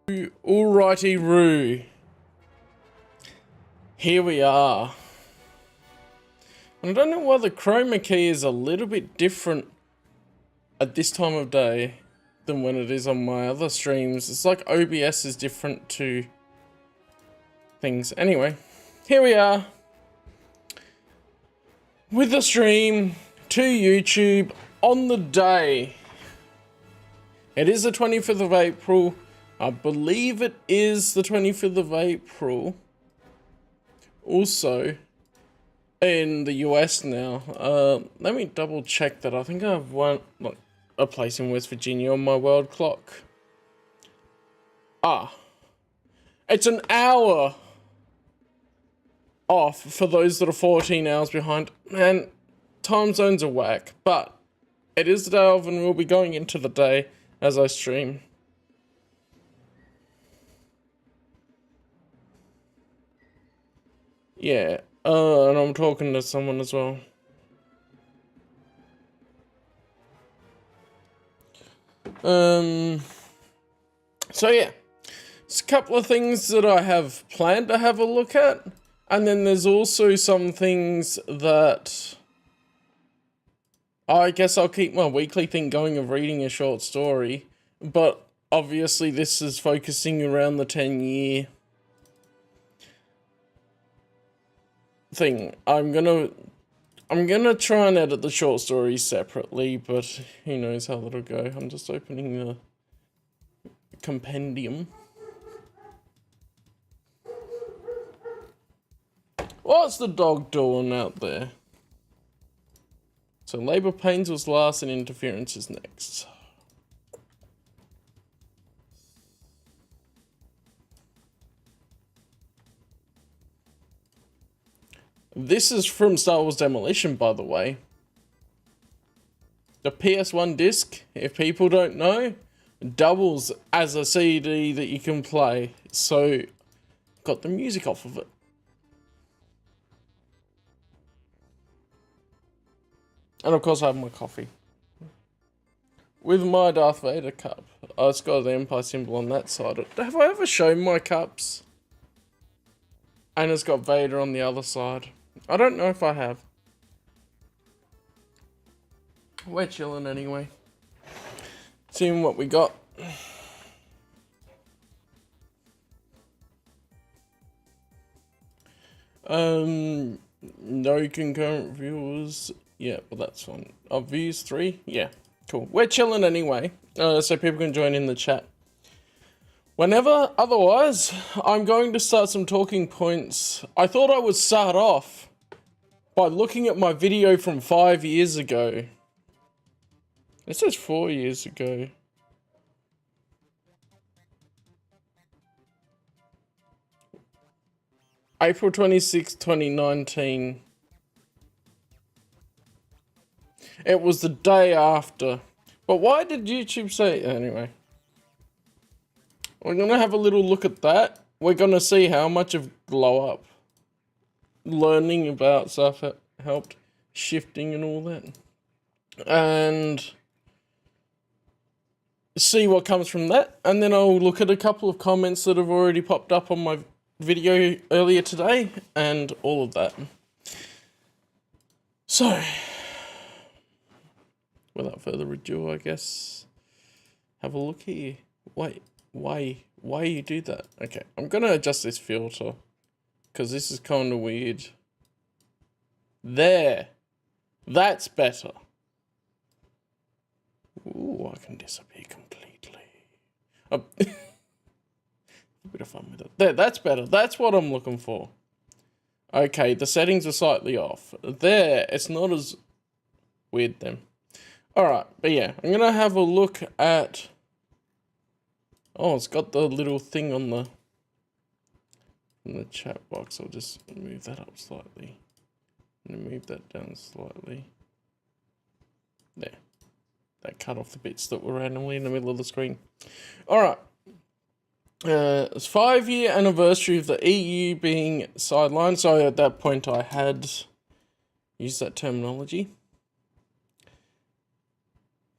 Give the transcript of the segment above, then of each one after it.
Alrighty, Roo. Here we are. I don't know why the chroma key is a little bit different at this time of day than when it is on my other streams. It's like OBS is different to things. Anyway, here we are with the stream to YouTube on the day. It is the 25th of April. I believe it is the 25th of April. Also, in the US now. Let me double check that. I think I have like a place in West Virginia on my world clock. It's an hour off for those that are 14 hours behind. Man, time zones are whack, but it is the day of and we'll be going into the day as I stream. Yeah, and I'm talking to someone as well. So yeah, there's a couple of things that I have planned to have a look at, and then there's also some things that I guess I'll keep my weekly thing going of reading a short story, but obviously this is focusing around the 10-year thing. I'm gonna try and edit the short stories separately, but who knows how that'll go. I'm just opening the compendium. What's the dog doing out there? So labour pains was last and interference is next. This is from Star Wars Demolition, by the way. The PS1 disc, if people don't know, doubles as a CD that you can play. So, got the music off of it. And of course I have my coffee. With my Darth Vader cup. Oh, it's got the Empire symbol on that side. Have I ever shown my cups? And it's got Vader on the other side. I don't know if I have. We're chilling anyway. Seeing what we got. No concurrent viewers. Yeah, but that's fine. Views 3? Yeah, cool. We're chilling anyway. So people can join in the chat whenever. Otherwise, I'm going to start some talking points. I thought I would start off by looking at my video from 5 years ago. It says 4 years ago. April 26, 2019. It was the day after. But why did YouTube say... Anyway. We're going to have a little look at that. We're going to see how much of glow up. Learning about stuff helped. Shifting and all that. And see what comes from that. And then I'll look at a couple of comments that have already popped up on my video earlier today. And all of that. So, without further ado, I guess, have a look here. Wait, why you do that? Okay, I'm gonna adjust this filter, because this is kind of weird. There, that's better. Ooh, I can disappear completely. A bit of fun with it. There, that's better. That's what I'm looking for. Okay, the settings are slightly off. There, it's not as weird then. Alright, but yeah, I'm gonna have a look at... Oh, it's got the little thing on the... in the chat box. I'll just move that up slightly. And move that down slightly. There. That cut off the bits that were randomly in the middle of the screen. Alright. It's 5-year anniversary of the EU being sidelined. So at that point I had used that terminology.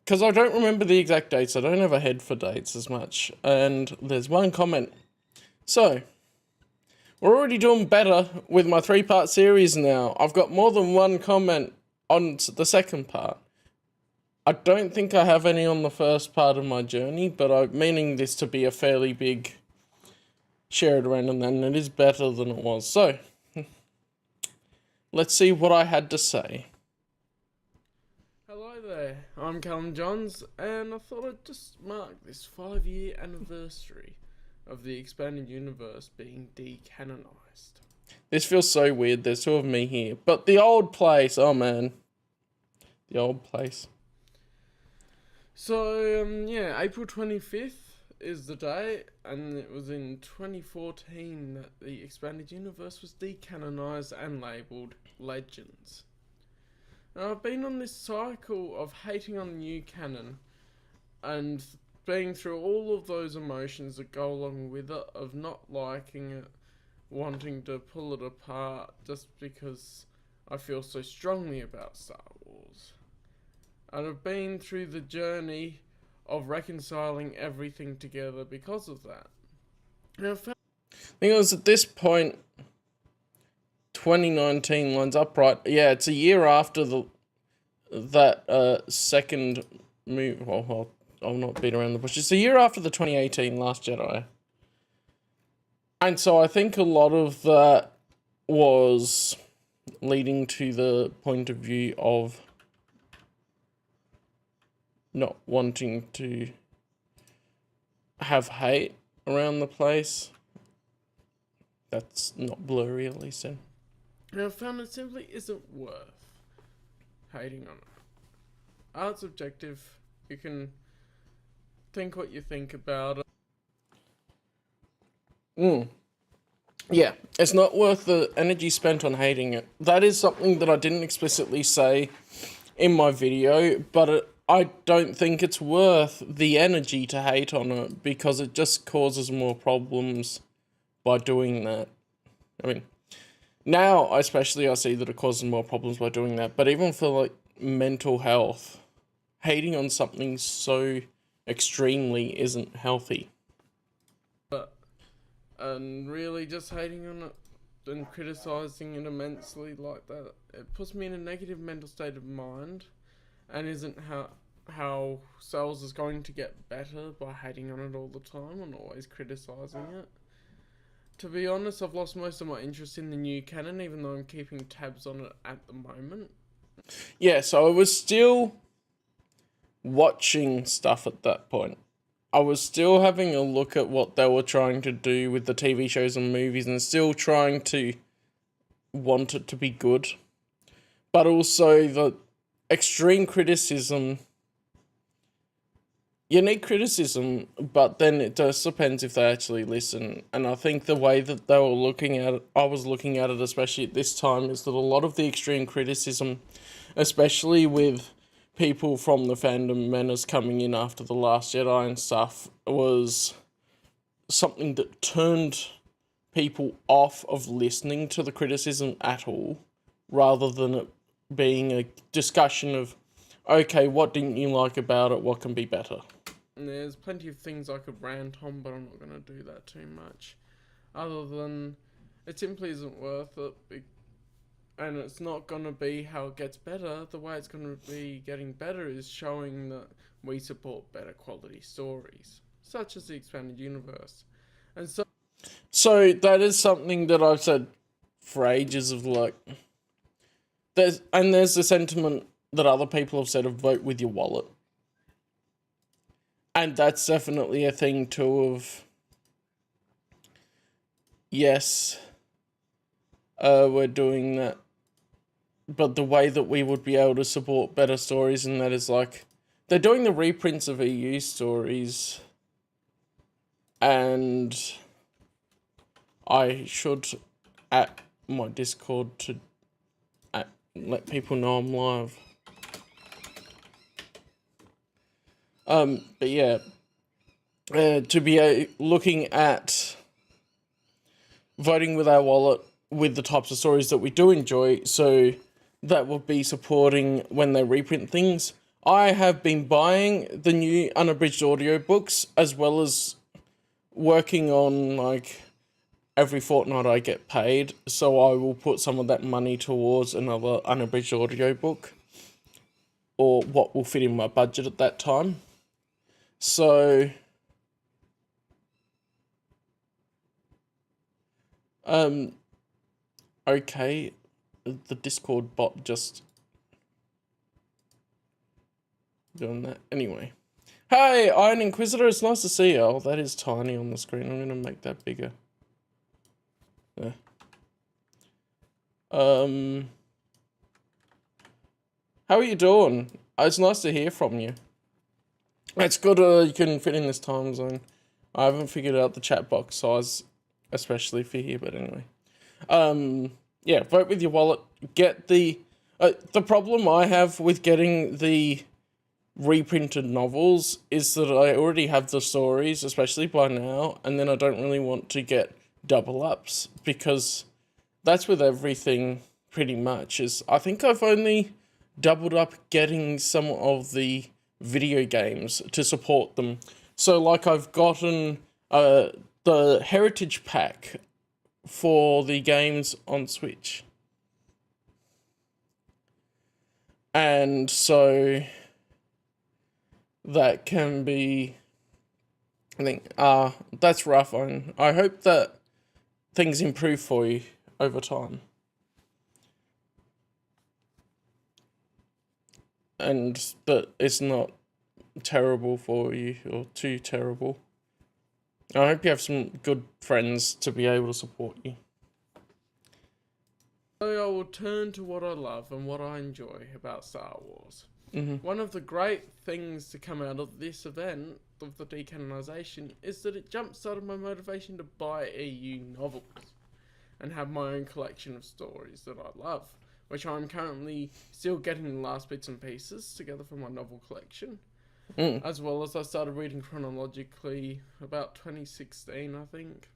because I don't remember the exact dates. I don't have a head for dates as much. And there's one comment. So, we're already doing better with my 3-part series now. I've got more than one comment on the second part. I don't think I have any on the first part of my journey, but I'm meaning this to be a fairly big share it around, and then it is better than it was. So, let's see what I had to say. Hello there, I'm Callum Johns, and I thought I'd just mark this 5-year anniversary of the expanded universe being decanonized. This feels so weird, there's 2 of me here. But the old place, oh man. The old place. So, yeah, April 25th is the day, and it was in 2014 that the expanded universe was decanonized and labelled Legends. Now, I've been on this cycle of hating on the new canon, and being through all of those emotions that go along with it, of not liking it, wanting to pull it apart just because I feel so strongly about Star Wars. And I've been through the journey of reconciling everything together because of that. Now, I think it was at this point, 2019 lines up right. Yeah, it's a year after that second move. Well, I'll not beat around the bush. It's a year after the 2018 Last Jedi. And so I think a lot of that was leading to the point of view of not wanting to have hate around the place. That's not blurry, at least then. And I found it simply isn't worth hating on it. Art's objective. You can think what you think about it. Yeah, it's not worth the energy spent on hating it. That is something that I didn't explicitly say in my video, but I don't think it's worth the energy to hate on it, because it just causes more problems by doing that. I mean, now especially I see that it causes more problems by doing that, but even for like mental health, hating on something so extremely isn't healthy. And really just hating on it and criticising it immensely like that, it puts me in a negative mental state of mind, and isn't how Cells is going to get better by hating on it all the time and always criticising it. To be honest, I've lost most of my interest in the new canon, even though I'm keeping tabs on it at the moment. Yeah, so I was still watching stuff at that point. I was still having a look at what they were trying to do with the TV shows and movies, and still trying to want it to be good. But also the extreme criticism. You need criticism, but then it just depends if they actually listen. And I think the way that they were looking at it, I was looking at it especially at this time, is that a lot of the extreme criticism, especially with people from the fandom menace coming in after The Last Jedi and stuff, was something that turned people off of listening to the criticism at all, rather than it being a discussion of, okay, what didn't you like about it, what can be better? And there's plenty of things I could rant on, but I'm not going to do that too much. Other than, it simply isn't worth it. And it's not going to be how it gets better. The way it's going to be getting better is showing that we support better quality stories, such as the expanded universe. And so that is something that I've said for ages of like, there's the sentiment that other people have said of vote with your wallet. And that's definitely a thing too of, yes, we're doing that. But the way that we would be able to support better stories, and that is like, they're doing the reprints of EU stories, and I should, at my Discord, to let people know I'm live. But yeah, to be looking at voting with our wallet with the types of stories that we do enjoy, so that would be supporting when they reprint things. I have been buying the new unabridged audiobooks as well as working on, like, every fortnight I get paid, so I will put some of that money towards another unabridged audiobook, or what will fit in my budget at that time. So, okay, the Discord bot just doing that. Anyway. Hey, Iron Inquisitor, it's nice to see you. Oh, that is tiny on the screen. I'm going to make that bigger. Yeah. How are you doing? It's nice to hear from you. It's good you can fit in this time zone. I haven't figured out the chat box size, especially for here, but anyway. Yeah, vote with your wallet. Get the problem I have with getting the reprinted novels is that I already have the stories, especially by now, and then I don't really want to get double ups, because that's with everything pretty much. Is I think I've only doubled up getting some of the video games to support them. So like I've gotten the Heritage Pack for the games on Switch. And so that can be, I think, that's rough. I hope that things improve for you over time. And that it's not terrible for you, or too terrible. I hope you have some good friends to be able to support you. So I will turn to what I love and what I enjoy about Star Wars. One of the great things to come out of this event, of the decanonization, is that it jumpstarted my motivation to buy EU novels and have my own collection of stories that I love, which I'm currently still getting the last bits and pieces together for my novel collection. As well as I started reading chronologically about 2016, I think.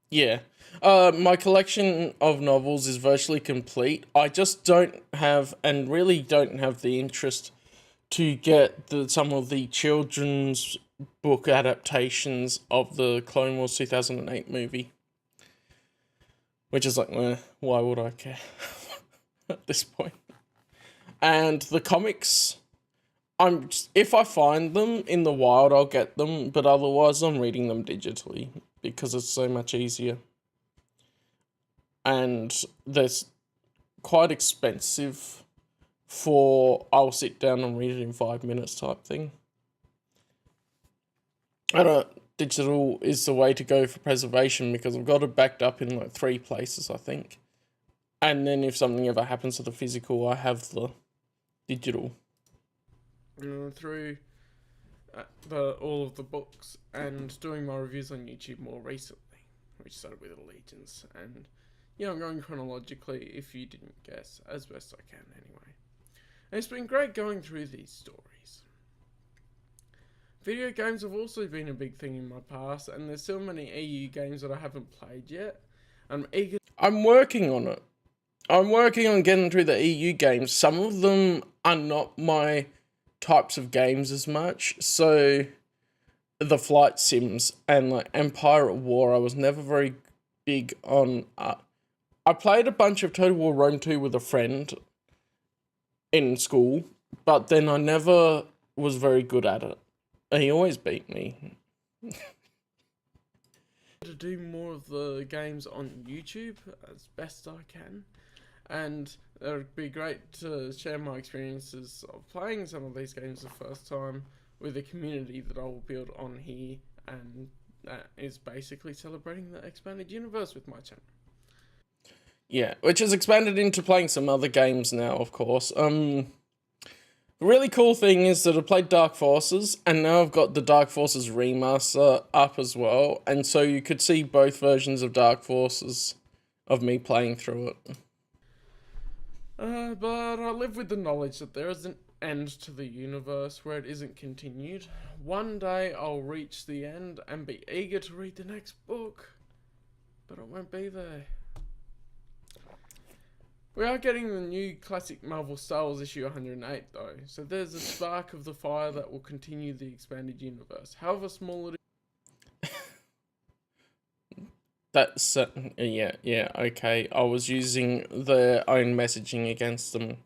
Yeah. My collection of novels is virtually complete. I just don't have, and really don't have, the interest to get some of the children's book adaptations of the Clone Wars 2008 movie. Which is like, why would I care at this point? And the comics, if I find them in the wild, I'll get them, but otherwise I'm reading them digitally because it's so much easier. And they're quite expensive for I'll sit down and read it in 5 minutes type thing. Digital is the way to go for preservation, because I've got it backed up in like 3 places, I think. And then if something ever happens to the physical, I have the digital. Through all of the books and doing my reviews on YouTube more recently, which started with Allegiance, and I'm going chronologically, if you didn't guess, as best I can anyway. And it's been great going through these stories. Video games have also been a big thing in my past, and there's so many EU games that I haven't played yet. I'm working on it. I'm working on getting through the EU games. Some of them are not my types of games as much, so the flight sims and like Empire at War, I was never very big on. I played a bunch of Total War Rome 2 with a friend in school, but then I never was very good at it. And he always beat me. To do more of the games on YouTube as best I can, and it would be great to share my experiences of playing some of these games the first time with a community that I will build on here, and that is basically celebrating the expanded universe with my channel. Yeah, which has expanded into playing some other games now, of course. The really cool thing is that I played Dark Forces, and now I've got the Dark Forces remaster up as well, and so you could see both versions of Dark Forces of me playing through it. But I live with the knowledge that there is an end to the universe where it isn't continued. One day I'll reach the end and be eager to read the next book, but I won't be there. We are getting the new classic Marvel Star Wars issue 108 though, so there's a spark of the fire that will continue the expanded universe. However small it is. That's, yeah, okay. I was using their own messaging against them.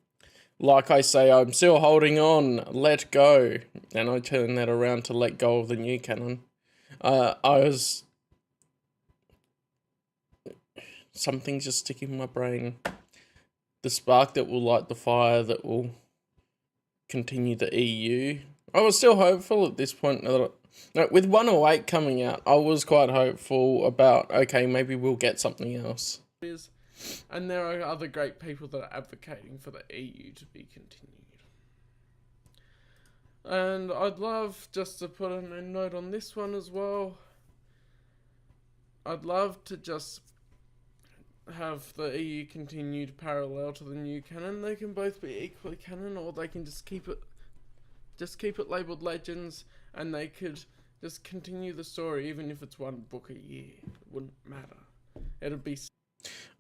Like I say, I'm still holding on, let go. And I turn that around to let go of the new canon. Something's just sticking in my brain. The spark that will light the fire that will continue the EU. I was still hopeful at this point. With 108 coming out, I was quite hopeful about, okay, maybe we'll get something else. And there are other great people that are advocating for the EU to be continued. And I'd love just to put a note on this one as well. I'd love to just have the EU continued parallel to the new canon. They can both be equally canon, or they can just keep it labelled Legends, and they could just continue the story even if it's one book a year. It wouldn't matter. It'd be...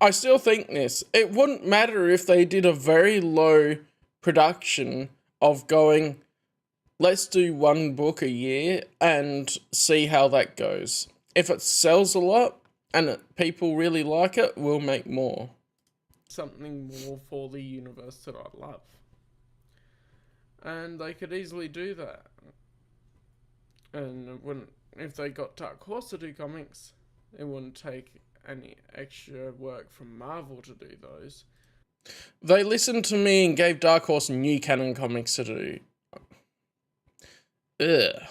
I still think this. It wouldn't matter if they did a very low production of going, let's do one book a year and see how that goes. If it sells a lot and people really like it, we'll make more. Something more for the universe that I love. And they could easily do that. And if they got Dark Horse to do comics, it wouldn't take any extra work from Marvel to do those. They listened to me and gave Dark Horse new canon comics to do. Ugh.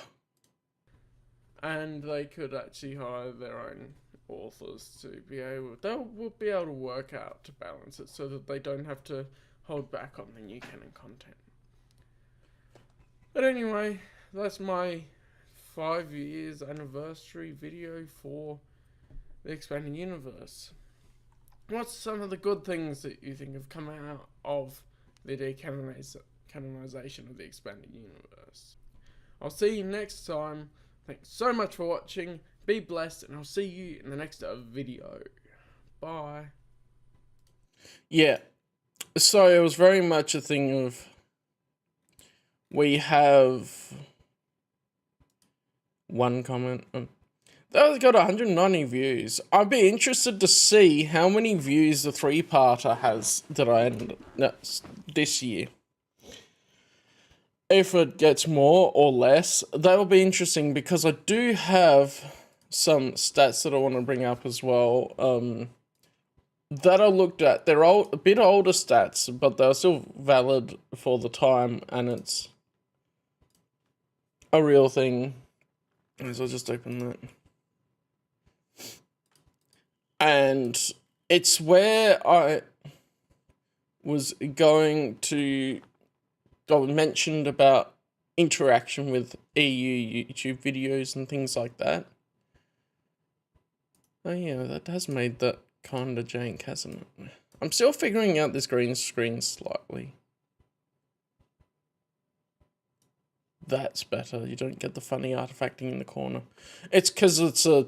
And they could actually hire their own authors to be able... They'll be able to work out to balance it so that they don't have to hold back on the new canon content. But anyway, that's my 5 years anniversary video for the expanding universe. What's some of the good things that you think have come out of the decanonization of the expanding universe? I'll see you next time. Thanks so much for watching. Be blessed, and I'll see you in the next video. Bye. Yeah. So it was very much a thing of, we have one comment. That got 190 views. I'd be interested to see how many views the 3-parter has that I ended this year. If it gets more or less, that'll be interesting, because I do have some stats that I want to bring up as well. That I looked at. They're a bit older stats, but they're still valid for the time, and it's a real thing. So I'll just open that. And it's where I was going to... I mentioned about interaction with EU YouTube videos and things like that. Oh yeah, that has made that kinda jank, hasn't it? I'm still figuring out this green screen slightly. That's better. You don't get the funny artifacting in the corner. It's because it's a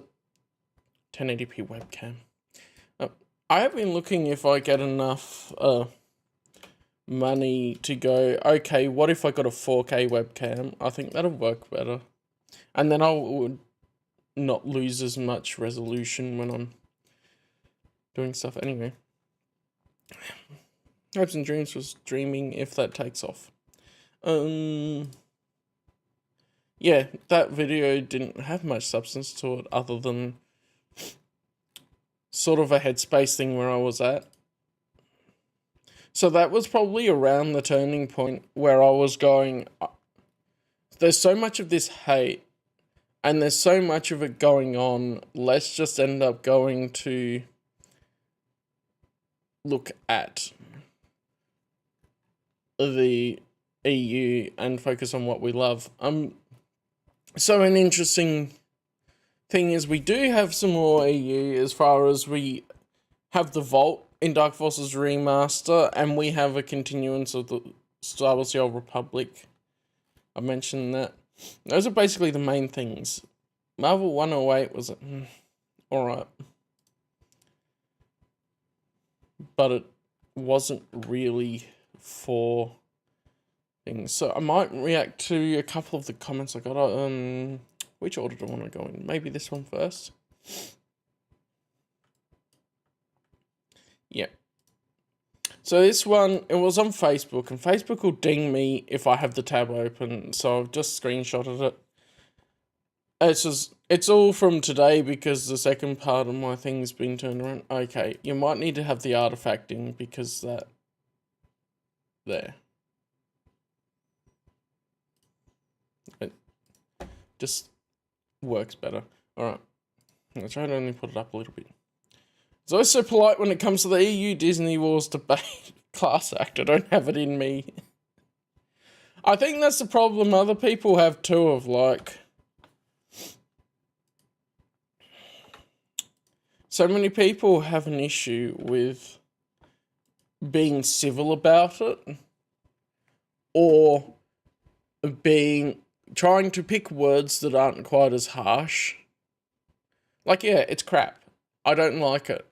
1080p webcam. I have been looking if I get enough money to go, okay, what if I got a 4K webcam? I think that'll work better. And then I would not lose as much resolution when I'm doing stuff. Anyway. Hopes and Dreams was dreaming if that takes off. Yeah, that video didn't have much substance to it other than sort of a headspace thing where I was at. So that was probably around the turning point where I was going, there's so much of this hate and there's so much of it going on, let's just end up going to look at the EU and focus on what we love. So an interesting thing is we do have some more EU as far as we have the Vault in Dark Forces Remaster, and we have a continuance of the Star Wars The Old Republic. I mentioned that. Those are basically the main things. Marvel 108 was alright. But it wasn't really for things. So I might react to a couple of the comments I got. Which order do I want to go in? Maybe this one first. Yeah. So this one, it was on Facebook, and Facebook will ding me if I have the tab open, so I've just screenshotted it. It's all from today because the second part of my thing's been turned around. Okay, you might need to have the artifact in because that... There. It just works better. Alright, I'll try to only put it up a little bit. It's always so polite when it comes to the EU Disney Wars debate. Class act, I don't have it in me. I think that's the problem other people have too, of like... So many people have an issue with being civil about it, or trying to pick words that aren't quite as harsh. Like, yeah, it's crap. I don't like it.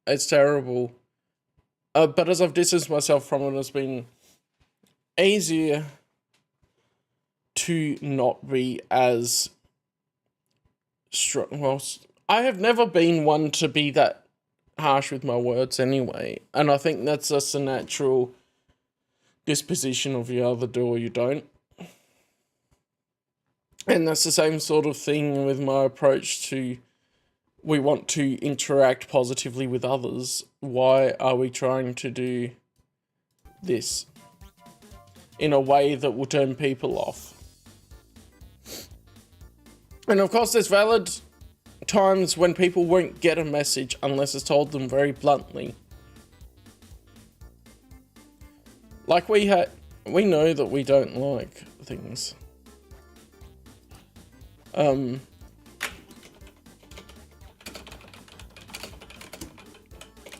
It's terrible. But as I've distanced myself from it, it's been easier to not be as strong. Well, I have never been one to be that harsh with my words anyway. And I think that's just a natural disposition of you either do or you don't. And that's the same sort of thing with my approach to... We want to interact positively with others. Why are we trying to do this in a way that will turn people off? And of course, there's valid times when people won't get a message unless it's told them very bluntly. Like we know that we don't like things.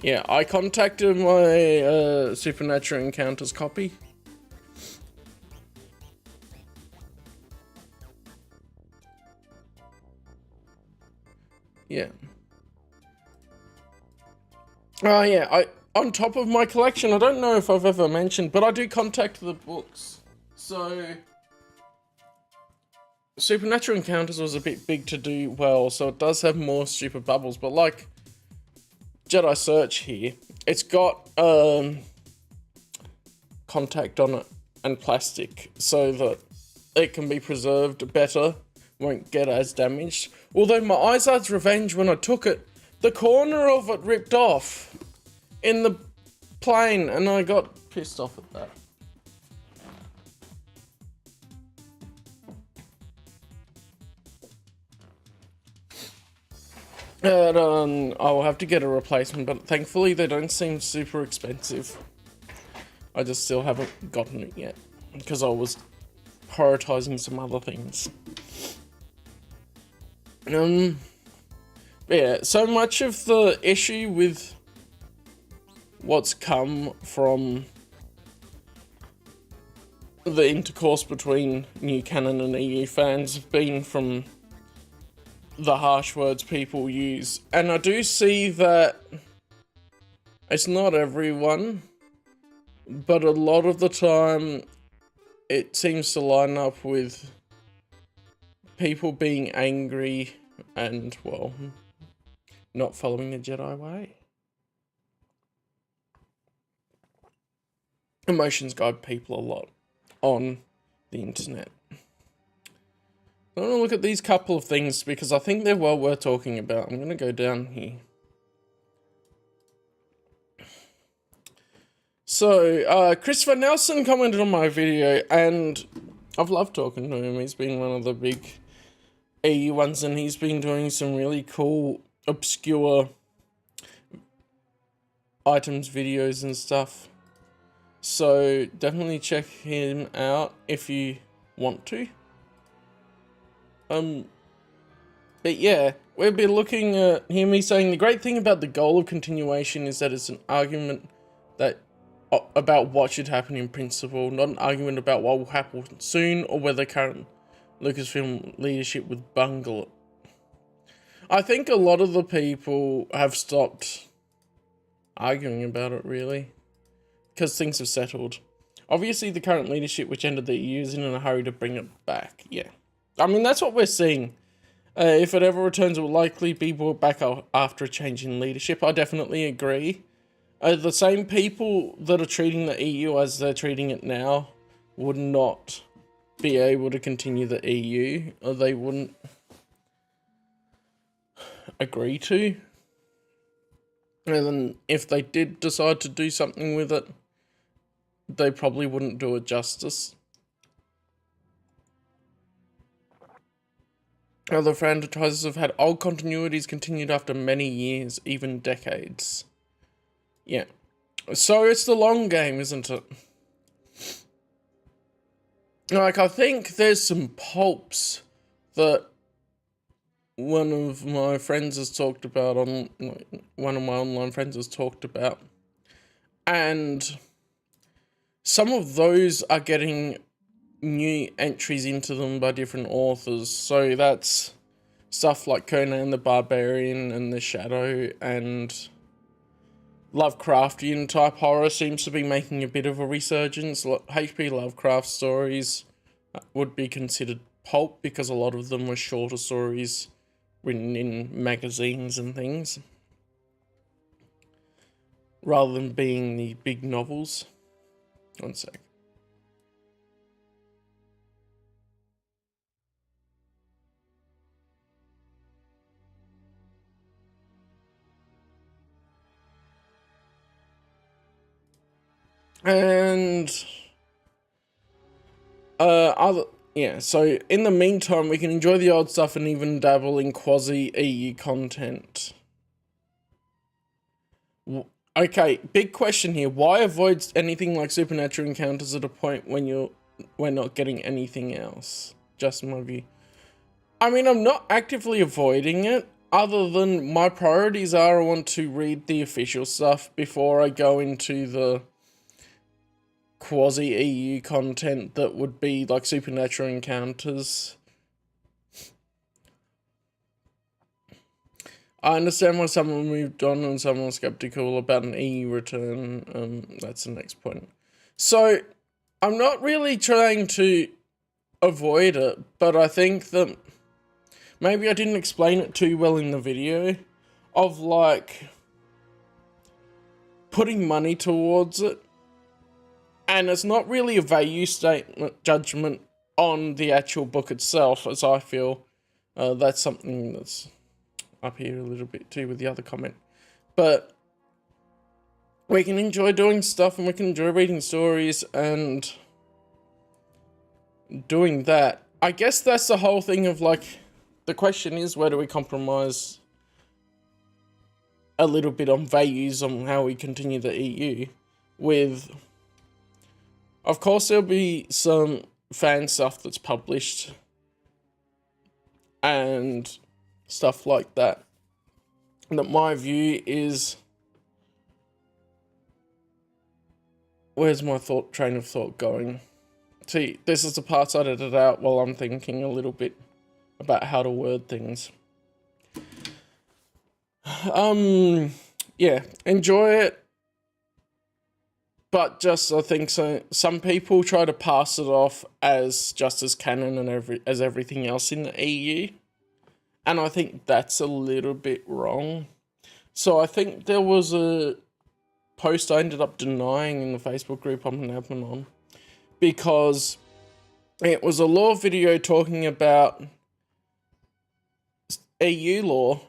Yeah, I contacted my Supernatural Encounters copy. Yeah. Oh yeah, on top of my collection, I don't know if I've ever mentioned, but I do contact the books. So Supernatural Encounters was a bit big to do well, so it does have more stupid bubbles, but like Jedi Search here, it's got contact on it and plastic so that it can be preserved better, won't get as damaged. Although my Izzard's Revenge, when I took it, the corner of it ripped off in the plane, and I got pissed off at that. And I'll have to get a replacement, but thankfully they don't seem super expensive. I just still haven't gotten it yet, because I was prioritizing some other things. Yeah, so much of the issue with what's come from the intercourse between new canon and EU fans have been from the harsh words people use. And I do see that it's not everyone, but a lot of the time it seems to line up with people being angry and, well, not following the Jedi way. Emotions guide people a lot on the internet. I want to look at these couple of things because I think they're well worth talking about. I'm going to go down here. So, Christopher Nelson commented on my video, and I've loved talking to him. He's been one of the big EU ones, and he's been doing some really cool, obscure items, videos, and stuff. So, definitely check him out if you want to. But yeah, we'll be looking at him. He's saying the great thing about the goal of continuation is that it's an argument that about what should happen in principle, not an argument about what will happen soon or whether current Lucasfilm leadership would bungle it. I think a lot of the people have stopped arguing about it, really. because things have settled. Obviously, the current leadership, which ended the EU, is in a hurry to bring it back. Yeah. I mean, that's what we're seeing. If it ever returns, it will likely be brought back after a change in leadership. I definitely agree. The same people that are treating the EU as they're treating it now would not be able to continue the EU, or they wouldn't agree to. And then if they did decide to do something with it, they probably wouldn't do it justice. Other franchises have had old continuities continued after many years, even decades. Yeah. So it's the long game, isn't it? Like, I think there's some pulps that one of my friends has talked about on, one of my online friends has talked about. And some of those are getting new entries into them by different authors. So that's stuff like Conan the Barbarian and the Shadow, and Lovecraftian type horror seems to be making a bit of a resurgence. H.P. Lovecraft stories would be considered pulp because a lot of them were shorter stories written in magazines and things, rather than being the big novels. One sec. And so in the meantime, we can enjoy the old stuff and even dabble in quasi-EU content. Okay, big question here. Why avoid anything like supernatural encounters at a point when we're not getting anything else? Just my view. I mean, I'm not actively avoiding it, other than my priorities are I want to read the official stuff before I go into the quasi-EU content that would be like supernatural encounters. I understand why someone moved on and someone was skeptical about an EU return. That's the next point. So, I'm not really trying to avoid it, but I think that maybe I didn't explain it too well in the video, of like putting money towards it. And it's not really a value statement judgment on the actual book itself, as I feel. That's something that's up here a little bit too with the other comment. But we can enjoy doing stuff and we can enjoy reading stories and doing that. I guess that's the whole thing of like, the question is, where do we compromise a little bit on values on how we continue the EU with... Of course, there'll be some fan stuff that's published and stuff like that. That my view is... Where's my train of thought going? See, this is the parts I edited out while I'm thinking a little bit about how to word things. Yeah, enjoy it. But just, I think so. Some people try to pass it off as just as canon and as everything else in the EU, and I think that's a little bit wrong. So I think there was a post I ended up denying in the Facebook group I'm an admin on, because it was a law video talking about EU law,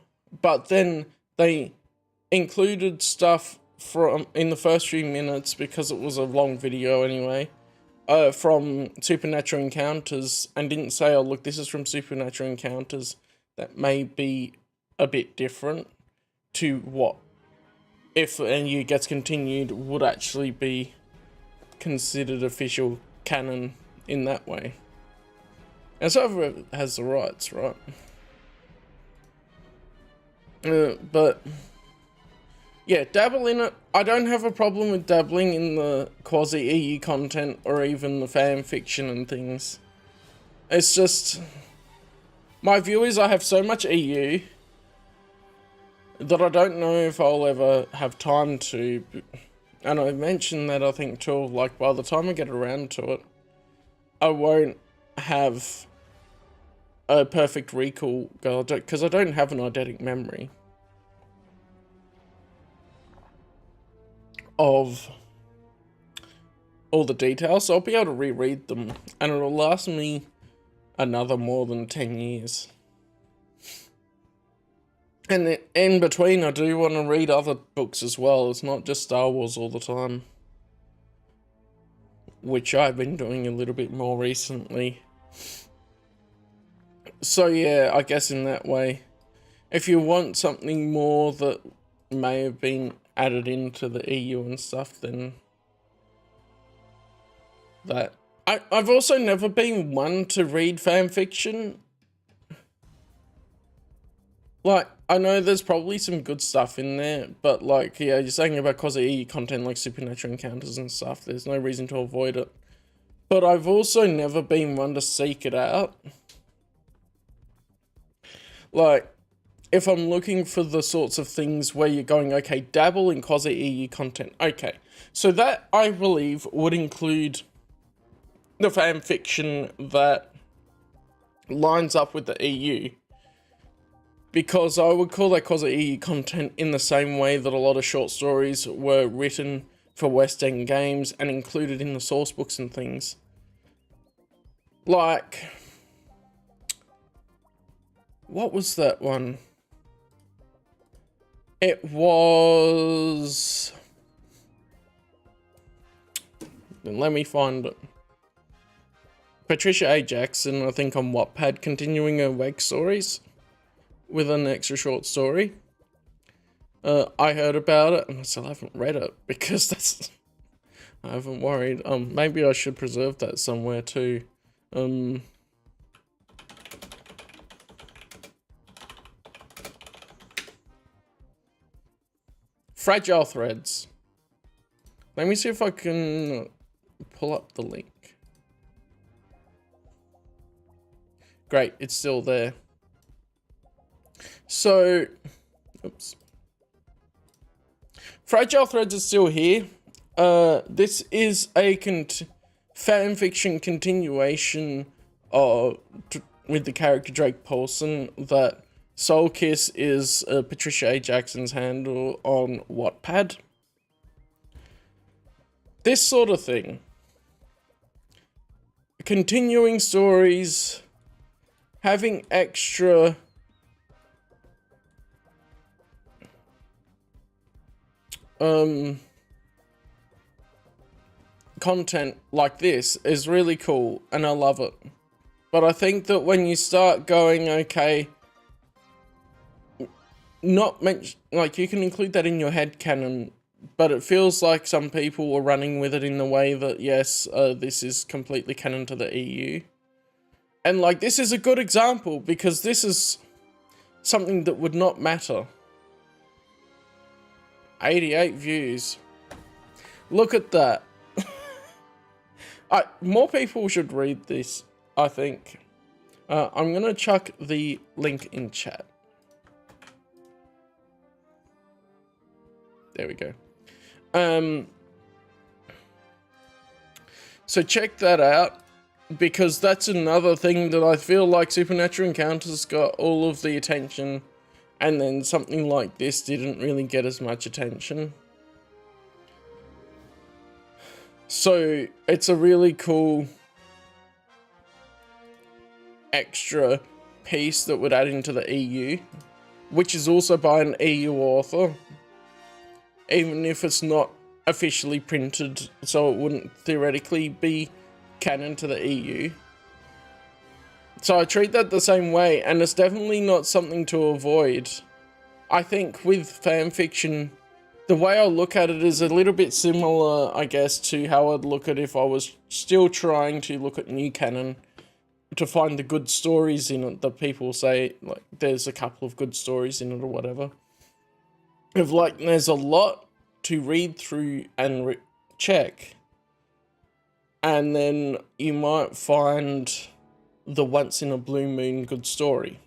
but then they included stuff from in the first few minutes, because it was a long video anyway, from Supernatural Encounters, and didn't say, oh look, this is from Supernatural Encounters, that may be a bit different to what, if NU gets continued, would actually be considered official canon in that way. And so everyone has the rights, right? But yeah, dabble in it. I don't have a problem with dabbling in the quasi-EU content or even the fan fiction and things. It's just, my view is I have so much EU that I don't know if I'll ever have time to, And I mentioned that I think too, like by the time I get around to it, I won't have a perfect recall, because I don't have an eidetic memory of all the details, so I'll be able to reread them, and it'll last me another more than 10 years. And in between, I do want to read other books as well. It's not just Star Wars all the time, which I've been doing a little bit more recently. So yeah, I guess in that way, if you want something more that may have been added into the EU and stuff, then that. I've also never been one to read fan fiction. Like, I know there's probably some good stuff in there, but like, yeah, you're saying about cause of EU content like supernatural encounters and stuff, there's no reason to avoid it. But I've also never been one to seek it out. Like, if I'm looking for the sorts of things where you're going, okay, dabble in cause of EU content, okay. So that, I believe, would include the fan fiction that lines up with the EU. Because I would call that cause of EU content in the same way that a lot of short stories were written for West End games and included in the source books and things. Like, what was that one? It was... Let me find it. Patricia A. Jackson, I think on Wattpad, continuing her WEG stories with an extra short story. I heard about it and I still haven't read it because that's... I haven't worried. Maybe I should preserve that somewhere too. Fragile Threads. Let me see if I can pull up the link. Great, it's still there. So, oops. Fragile Threads is still here. This is a fanfiction continuation with the character Drake Paulson that Soul Kiss is Patricia A. Jackson's handle on Wattpad. This sort of thing. Continuing stories, having extra content like this is really cool and I love it. But I think that when you start going, okay, like you can include that in your headcanon, but it feels like some people are running with it in the way that, yes, this is completely canon to the EU. And like, this is a good example because this is something that would not matter. 88 views. Look at that. More people should read this, I think. I'm gonna chuck the link in chat. There we go. So check that out, because that's another thing that I feel like Supernatural Encounters got all of the attention, and then something like this didn't really get as much attention. So it's a really cool extra piece that would add into the EU, which is also by an EU author, even if it's not officially printed, so it wouldn't theoretically be canon to the EU. So I treat that the same way, and it's definitely not something to avoid. I think with fanfiction, the way I look at it is a little bit similar, I guess, to how I'd look at if I was still trying to look at new canon to find the good stories in it that people say, like, there's a couple of good stories in it or whatever. If, like, there's a lot to read through and check, and then you might find the once in a blue moon good story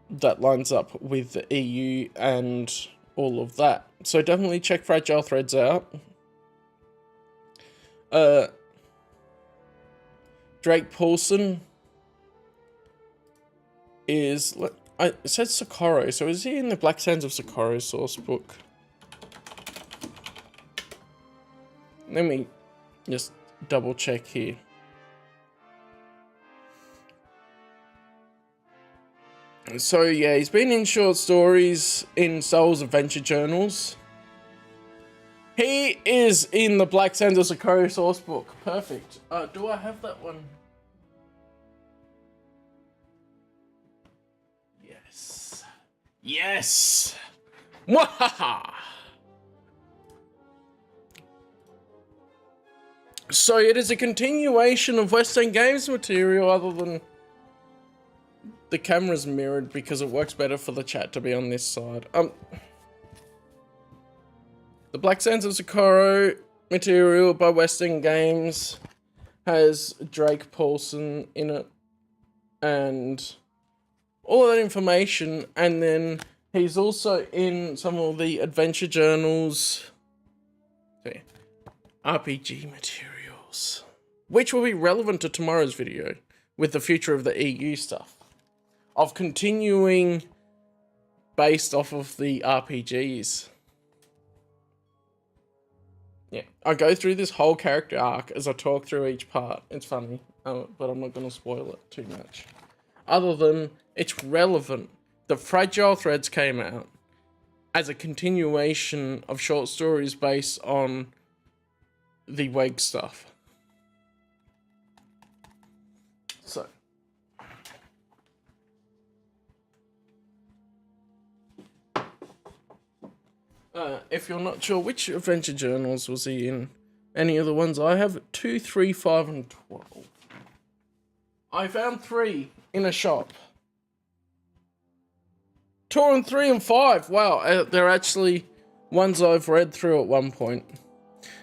that lines up with the EU and all of that. So definitely check Fragile Threads out. Drake Paulson is... it says Socorro, so is he in the Black Sands of Socorro source book? Let me just double check here. So yeah, he's been in short stories in Star Wars Adventure Journals. He is in the Black Sands of Socorro source book. Perfect. Do I have that one? Yes. Yes! Mwahaha! So it is a continuation of West End Games material, other than the camera's mirrored because it works better for the chat to be on this side. The Black Sands of Socorro material by West End Games has Drake Paulson in it and all of that information, and then he's also in some of the adventure journals, RPG materials, which will be relevant to tomorrow's video with the future of the EU stuff, of continuing based off of the RPGs. Yeah, I go through this whole character arc as I talk through each part. It's funny, but I'm not going to spoil it too much. Other than, it's relevant. The Fragile Threads came out as a continuation of short stories based on the WEG stuff. So. If you're not sure which adventure journals was he in, any of the ones I have, 2, 3, 5, and 12. I found 3 in a shop. 2 and 3 and 5. Wow, they're actually ones I've read through at one point.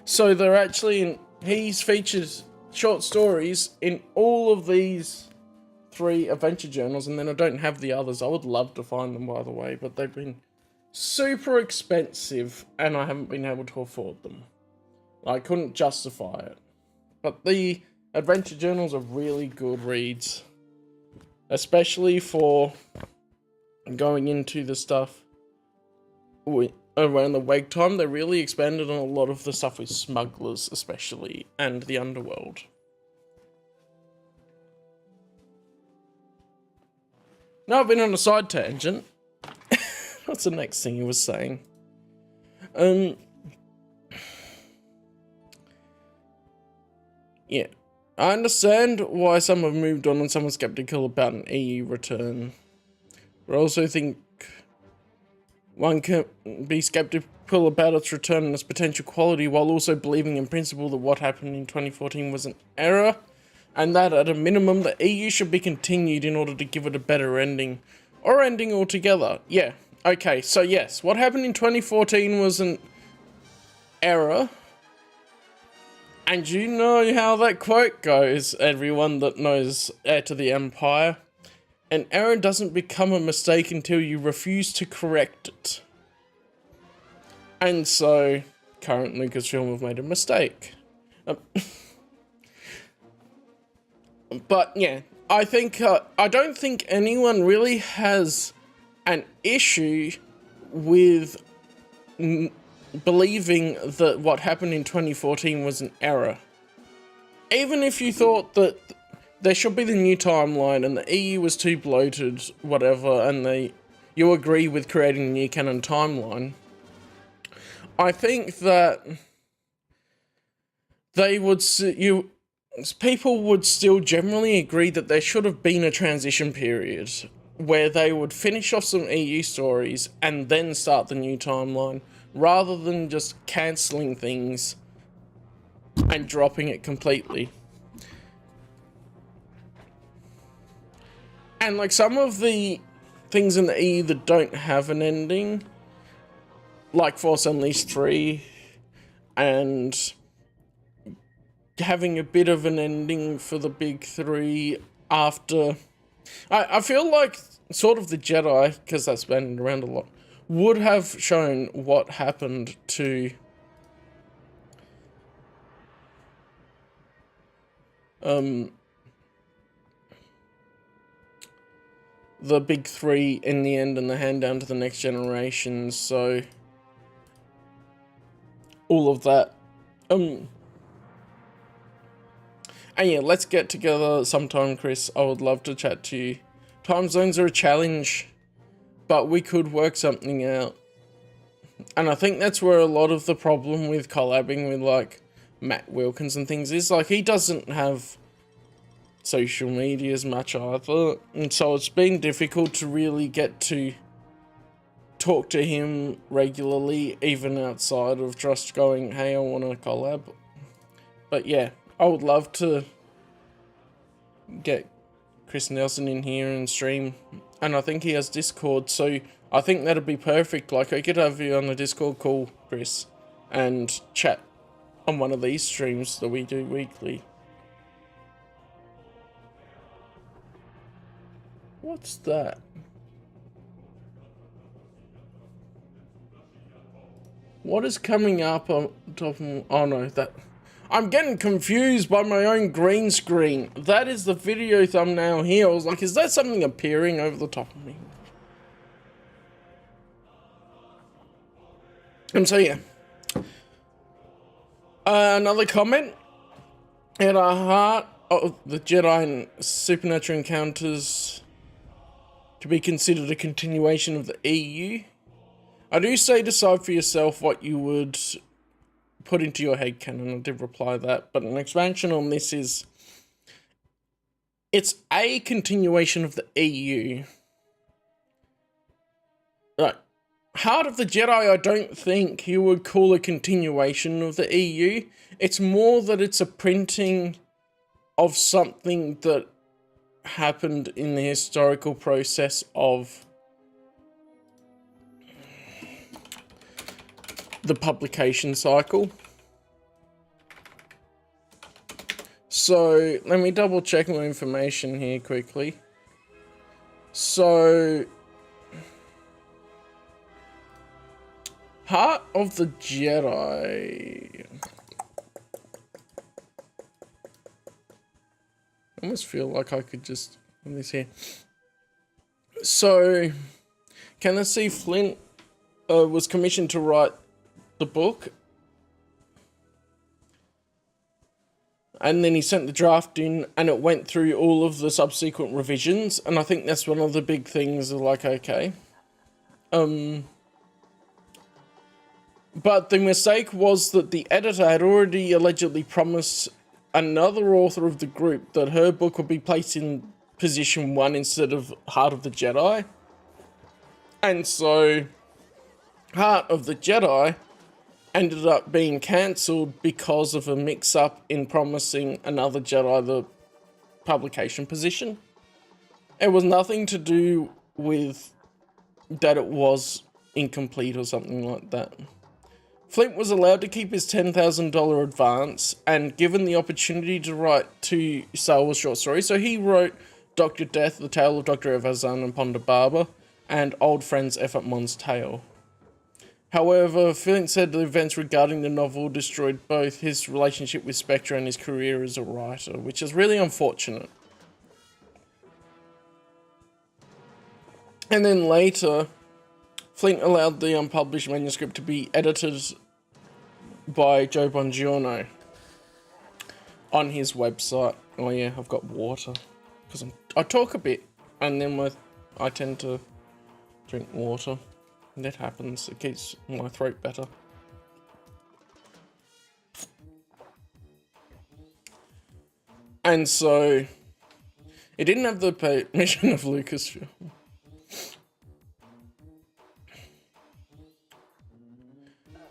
So they're actually in, he's featured short stories in all of these 3 adventure journals, and then I don't have the others. I would love to find them, by the way, but they've been super expensive and I haven't been able to afford them. I couldn't justify it. But the adventure journals are really good reads, especially for going into the stuff around the WEG time. They really expanded on a lot of the stuff with smugglers, especially, and the underworld. Now I've been on a side tangent. What's the next thing he was saying? Yeah. I understand why some have moved on and some are skeptical about an EU return. But I also think one can be skeptical about its return and its potential quality while also believing in principle that what happened in 2014 was an error, and that at a minimum the EU should be continued in order to give it a better ending, or ending altogether. Yeah. Okay, so yes, what happened in 2014 was an error. And you know how that quote goes, everyone that knows Heir to the Empire. An error doesn't become a mistake until you refuse to correct it. And so, current Lucasfilm have made a mistake. But yeah, I think, I don't think anyone really has an issue with believing that what happened in 2014 was an error. Even if you thought that there should be the new timeline and the EU was too bloated, whatever, and you agree with creating a new canon timeline, I think that people would still generally agree that there should have been a transition period where they would finish off some EU stories and then start the new timeline, rather than just cancelling things and dropping it completely. And like some of the things in the EU that don't have an ending, like Force Unleashed 3, and having a bit of an ending for the big 3 after... I feel like sort of the Jedi, because that's been around a lot, would have shown what happened to the big three in the end and the hand down to the next generation. So all of that. And yeah, let's get together sometime, Chris. I would love to chat to you. Time zones are a challenge, but we could work something out. And I think that's where a lot of the problem with collabing with, like, Matt Wilkins and things is. Like, he doesn't have social media as much either. And so it's been difficult to really get to talk to him regularly, even outside of just going, hey, I want to collab. But yeah, I would love to get Chris Nelson in here and stream. And I think he has Discord, so I think that'd be perfect. Like, I could have you on the Discord call, Chris, and chat on one of these streams that we do weekly. What's that? What is coming up on top of... Oh no, that... I'm getting confused by my own green screen. That is the video thumbnail here. I was like, is that something appearing over the top of me? And so yeah. Another comment. At our heart of the Jedi and supernatural encounters to be considered a continuation of the EU. I do say decide for yourself what you would put into your headcanon. I did reply that, but an expansion on this is it's a continuation of the EU. Right. Heart of the Jedi, I don't think you would call a continuation of the EU. It's more that it's a printing of something that happened in the historical process of the publication cycle. So let me double check my information here quickly. So Heart of the Jedi. I almost feel like I could just put this here. So Kenneth C. Flint was commissioned to write the book, and then he sent the draft in, and it went through all of the subsequent revisions, and I think that's one of the big things of like, okay. But the mistake was that the editor had already allegedly promised another author of the group that her book would be placed in position 1 instead of Heart of the Jedi. And so Heart of the Jedi ended up being cancelled because of a mix-up in promising another Jedi the publication position. It was nothing to do with that it was incomplete or something like that. Flint was allowed to keep his $10,000 advance and given the opportunity to write 2 Star Wars short stories. So he wrote Dr. Death, The Tale of Dr. Evazan and Ponda Baba, and Old Friends F at Mon's Tale. However, Flint said the events regarding the novel destroyed both his relationship with Spectre and his career as a writer, which is really unfortunate. And then later, Flint allowed the unpublished manuscript to be edited by Joe Bongiorno on his website. Oh yeah, I've got water because I talk a bit and then I tend to drink water. And that happens. It keeps my throat better. And so it didn't have the permission of Lucasfilm.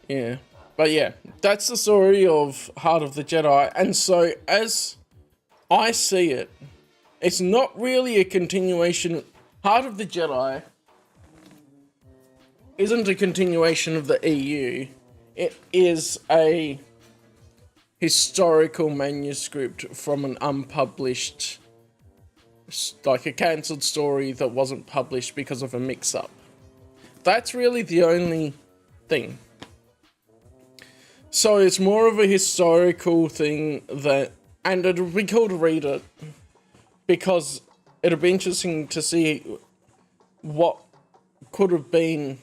Yeah. But yeah, that's the story of Heart of the Jedi. And so, as I see it, it's not really a continuation. Heart of the Jedi isn't a continuation of the EU. It is a historical manuscript from an unpublished, like a cancelled story that wasn't published because of a mix-up. That's really the only thing. So it's more of a historical thing and it'll be cool to read it because it'll be interesting to see what could have been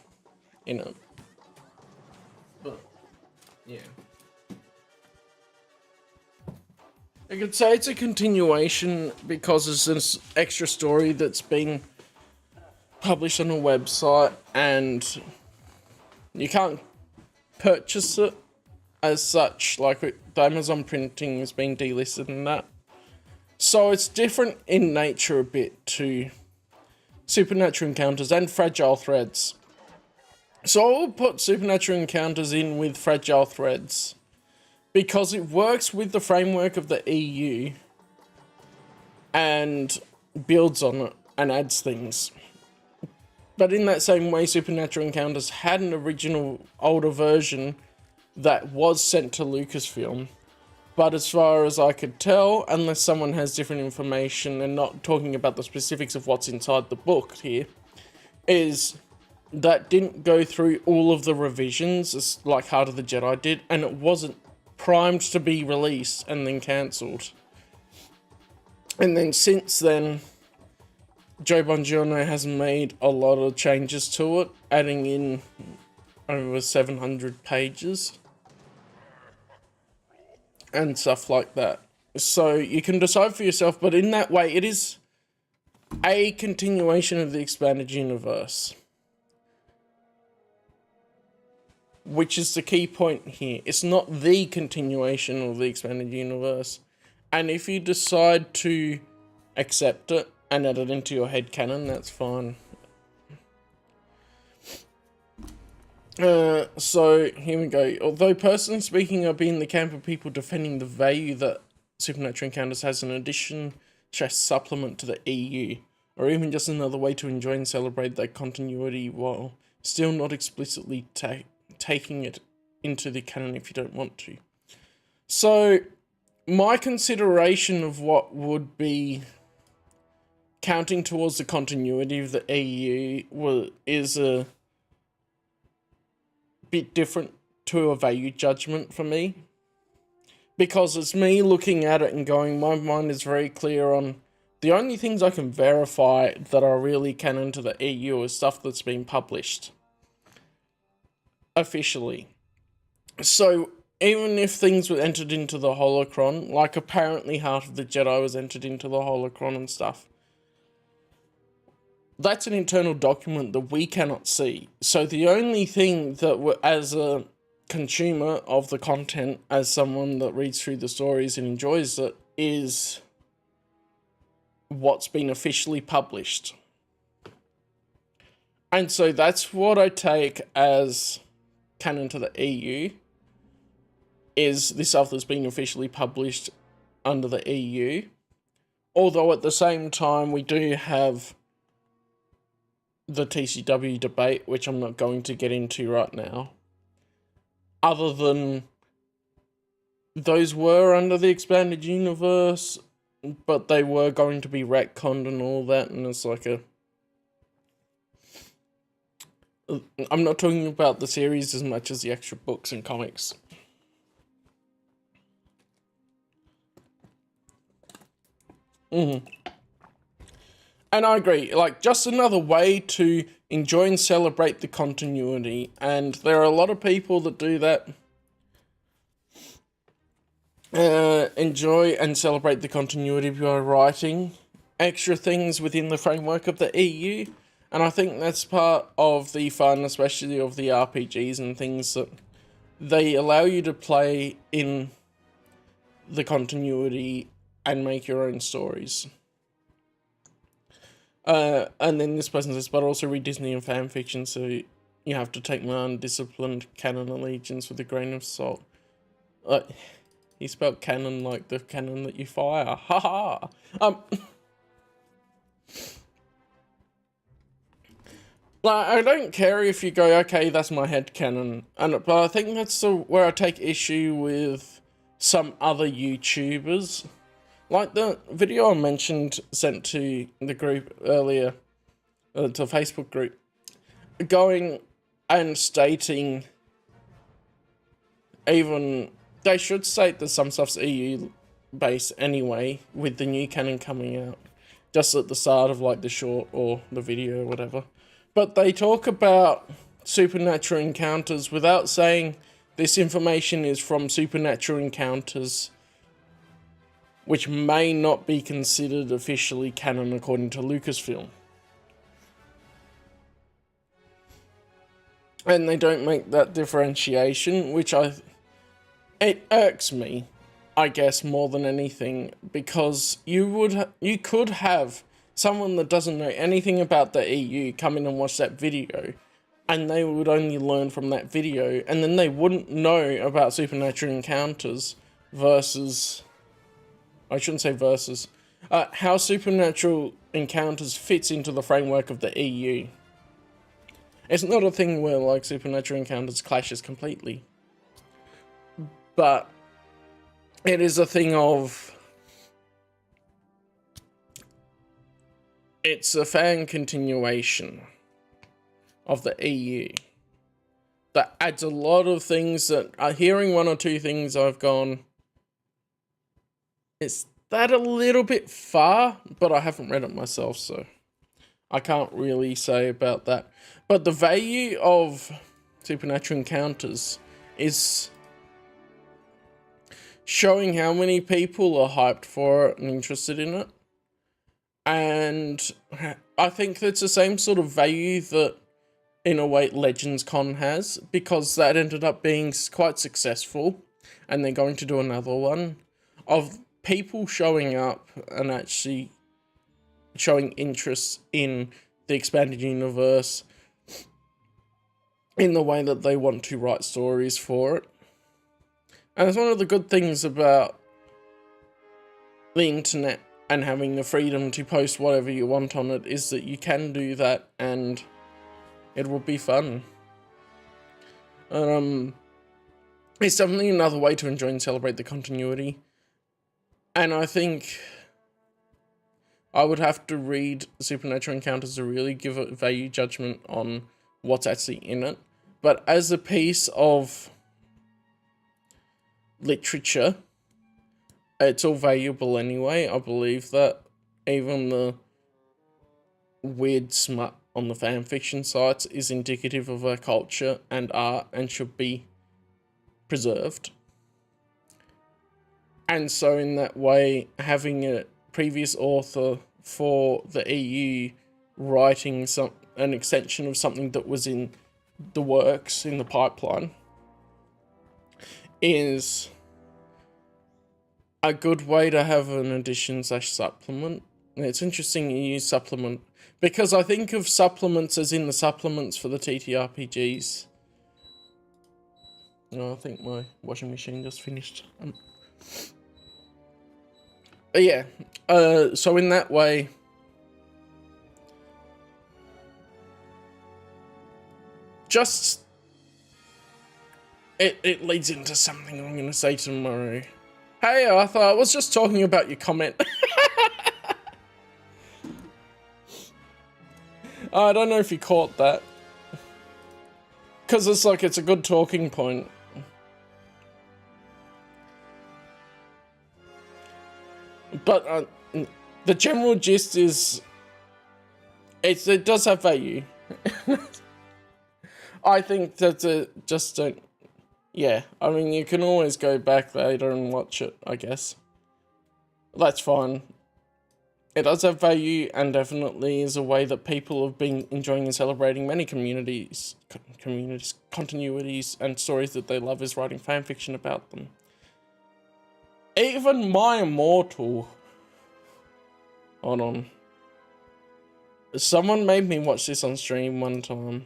in it. But, yeah. I could say it's a continuation because it's this extra story that's been published on a website and you can't purchase it as such, like the Amazon printing has been delisted and that. So it's different in nature a bit to Supernatural Encounters and Fragile Threads. So I will put Supernatural Encounters in with Fragile Threads because it works with the framework of the EU and builds on it and adds things. But in that same way, Supernatural Encounters had an original older version that was sent to Lucasfilm. But as far as I could tell, unless someone has different information and not talking about the specifics of what's inside the book here, is that didn't go through all of the revisions like Heart of the Jedi did, and it wasn't primed to be released and then cancelled. And then since then, Joe Bongiorno has made a lot of changes to it, adding in over 700 pages and stuff like that. So you can decide for yourself, but in that way, it is a continuation of the expanded universe. Which is the key point here. It's not the continuation of the expanded universe. And if you decide to accept it and add it into your headcanon, that's fine. So, here we go. Although personally speaking, I've been in the camp of people defending the value that Supernatural Encounters has an addition / supplement to the EU, or even just another way to enjoy and celebrate that continuity while still not explicitly taking it into the canon if you don't want to. So, my consideration of what would be counting towards the continuity of the EU is a bit different to a value judgment for me. Because it's me looking at it and going, my mind is very clear on the only things I can verify that are really canon to the EU is stuff that's been published officially. So even if things were entered into the holocron, like apparently Heart of the Jedi was entered into the holocron and stuff, that's an internal document that we cannot see. So the only thing that as a consumer of the content, as someone that reads through the stories and enjoys it, is what's been officially published. And so that's what I take as canon to the EU, is the stuff that's been officially published under the EU. Although at the same time we do have the TCW debate, which I'm not going to get into right now. Other than those were under the expanded universe, but they were going to be retconned and all that, and it's like I'm not talking about the series as much as the extra books and comics. And I agree, like, just another way to enjoy and celebrate the continuity. And there are a lot of people that do that. Enjoy and celebrate the continuity by writing extra things within the framework of the EU. And I think that's part of the fun, especially of the RPGs and things, that they allow you to play in the continuity and make your own stories. And then this person says, but also read Disney and fan fiction, so you have to take my undisciplined canon allegiance with a grain of salt. He spelled canon like the cannon that you fire. Ha ha! Like, I don't care if you go, okay, that's my headcanon, but I think that's where I take issue with some other YouTubers. Like the video I mentioned, sent to the group earlier, to the Facebook group, going and stating, even, they should state that some stuff's EU based anyway, with the new canon coming out, just at the start of like the short or the video or whatever. But they talk about supernatural encounters without saying this information is from supernatural encounters, which may not be considered officially canon according to Lucasfilm. And they don't make that differentiation, which it irks me, I guess, more than anything, because you could have someone that doesn't know anything about the EU come in and watch that video, and they would only learn from that video, and then they wouldn't know about supernatural encounters versus, I shouldn't say versus, how supernatural encounters fits into the framework of the EU. It's not a thing where like supernatural encounters clashes completely, but it is a thing of, it's a fan continuation of the EU that adds a lot of things that, hearing one or two things I've gone, is that a little bit far? But I haven't read it myself, so I can't really say about that. But the value of supernatural encounters is showing how many people are hyped for it and interested in it. And I think that's the same sort of value that, in a way, Legends Con has, because that ended up being quite successful, and they're going to do another one, of people showing up and actually showing interest in the expanded universe in the way that they want to write stories for it. And it's one of the good things about the internet and having the freedom to post whatever you want on it, is that you can do that and it will be fun. It's definitely another way to enjoy and celebrate the continuity. And I think I would have to read Supernatural Encounters to really give a value judgment on what's actually in it. But as a piece of literature, it's all valuable anyway. I believe that even the weird smut on the fanfiction sites is indicative of our culture and art and should be preserved. And so in that way, having a previous author for the EU writing an extension of something that was in the works, in the pipeline, is a good way to have an addition/supplement. And it's interesting you use supplement, because I think of supplements as in the supplements for the TTRPGs. Oh, I think my washing machine just finished. But yeah, so in that way, just, it leads into something I'm going to say tomorrow. Hey Arthur, I was just talking about your comment. I don't know if you caught that. Because it's like, it's a good talking point. But the general gist is, it does have value. I think that just don't. Yeah, I mean, you can always go back later and watch it, I guess. That's fine. It does have value, and definitely is a way that people have been enjoying and celebrating many continuities, and stories that they love, is writing fanfiction about them. Even My Immortal. Hold on. Someone made me watch this on stream one time.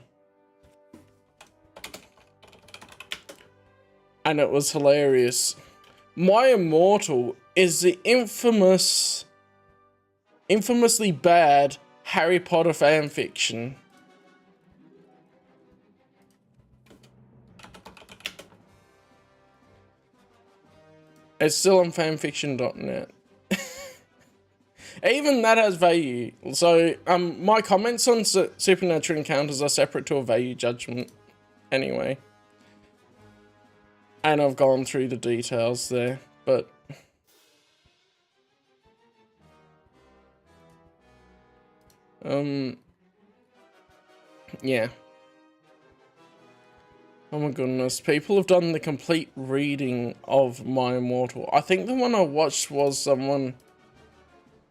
And it was hilarious. My Immortal is the infamously bad Harry Potter fanfiction. It's still on fanfiction.net. Even that has value. So, my comments on supernatural encounters are separate to a value judgment anyway. And I've gone through the details there, but... yeah. Oh my goodness, people have done the complete reading of My Immortal. I think the one I watched was someone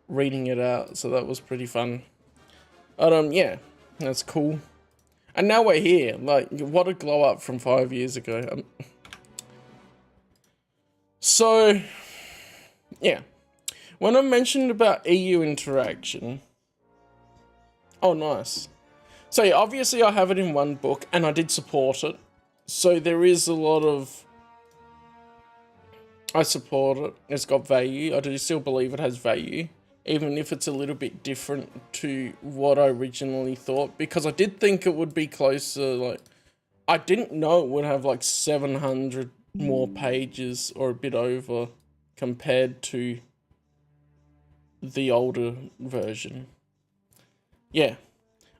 reading it out, so that was pretty fun. But yeah, that's cool. And now we're here, like, what a glow up from 5 years ago. So, yeah. When I mentioned about EU interaction... Oh, nice. So yeah, obviously I have it in one book, and I did support it. So there is a lot of... I support it. It's got value. I do still believe it has value. Even if it's a little bit different to what I originally thought. Because I did think it would be closer, like... I didn't know it would have like 700 more pages or a bit over compared to the older version. Yeah.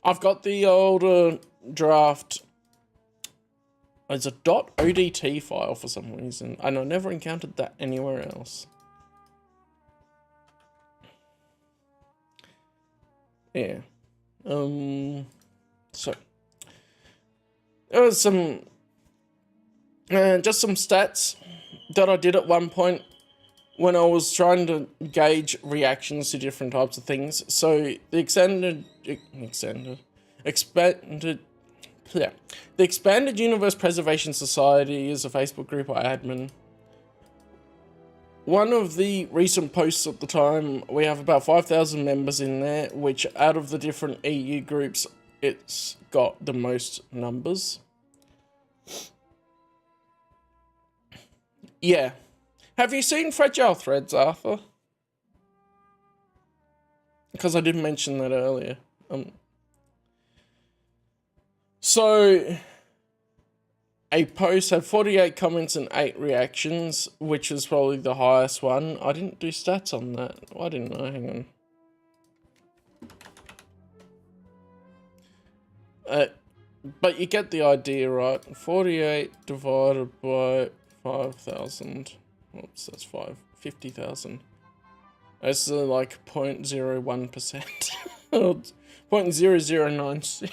I've got the older draft... It's a .odt file for some reason, and I never encountered that anywhere else. Yeah. So there was some just some stats that I did at one point when I was trying to gauge reactions to different types of things. So the Expanded Universe Preservation Society is a Facebook group I admin. One of the recent posts at the time, we have about 5,000 members in there, which out of the different EU groups, it's got the most numbers. Yeah. Have you seen Fragile Threads, Arthur? Because I did mention that earlier. So, a post had 48 comments and 8 reactions, which was probably the highest one. I didn't do stats on that. I didn't know, hang on. But you get the idea, right? 48 divided by 5,000. Oops, that's 50,000. That's like 0.01%. 0.0096.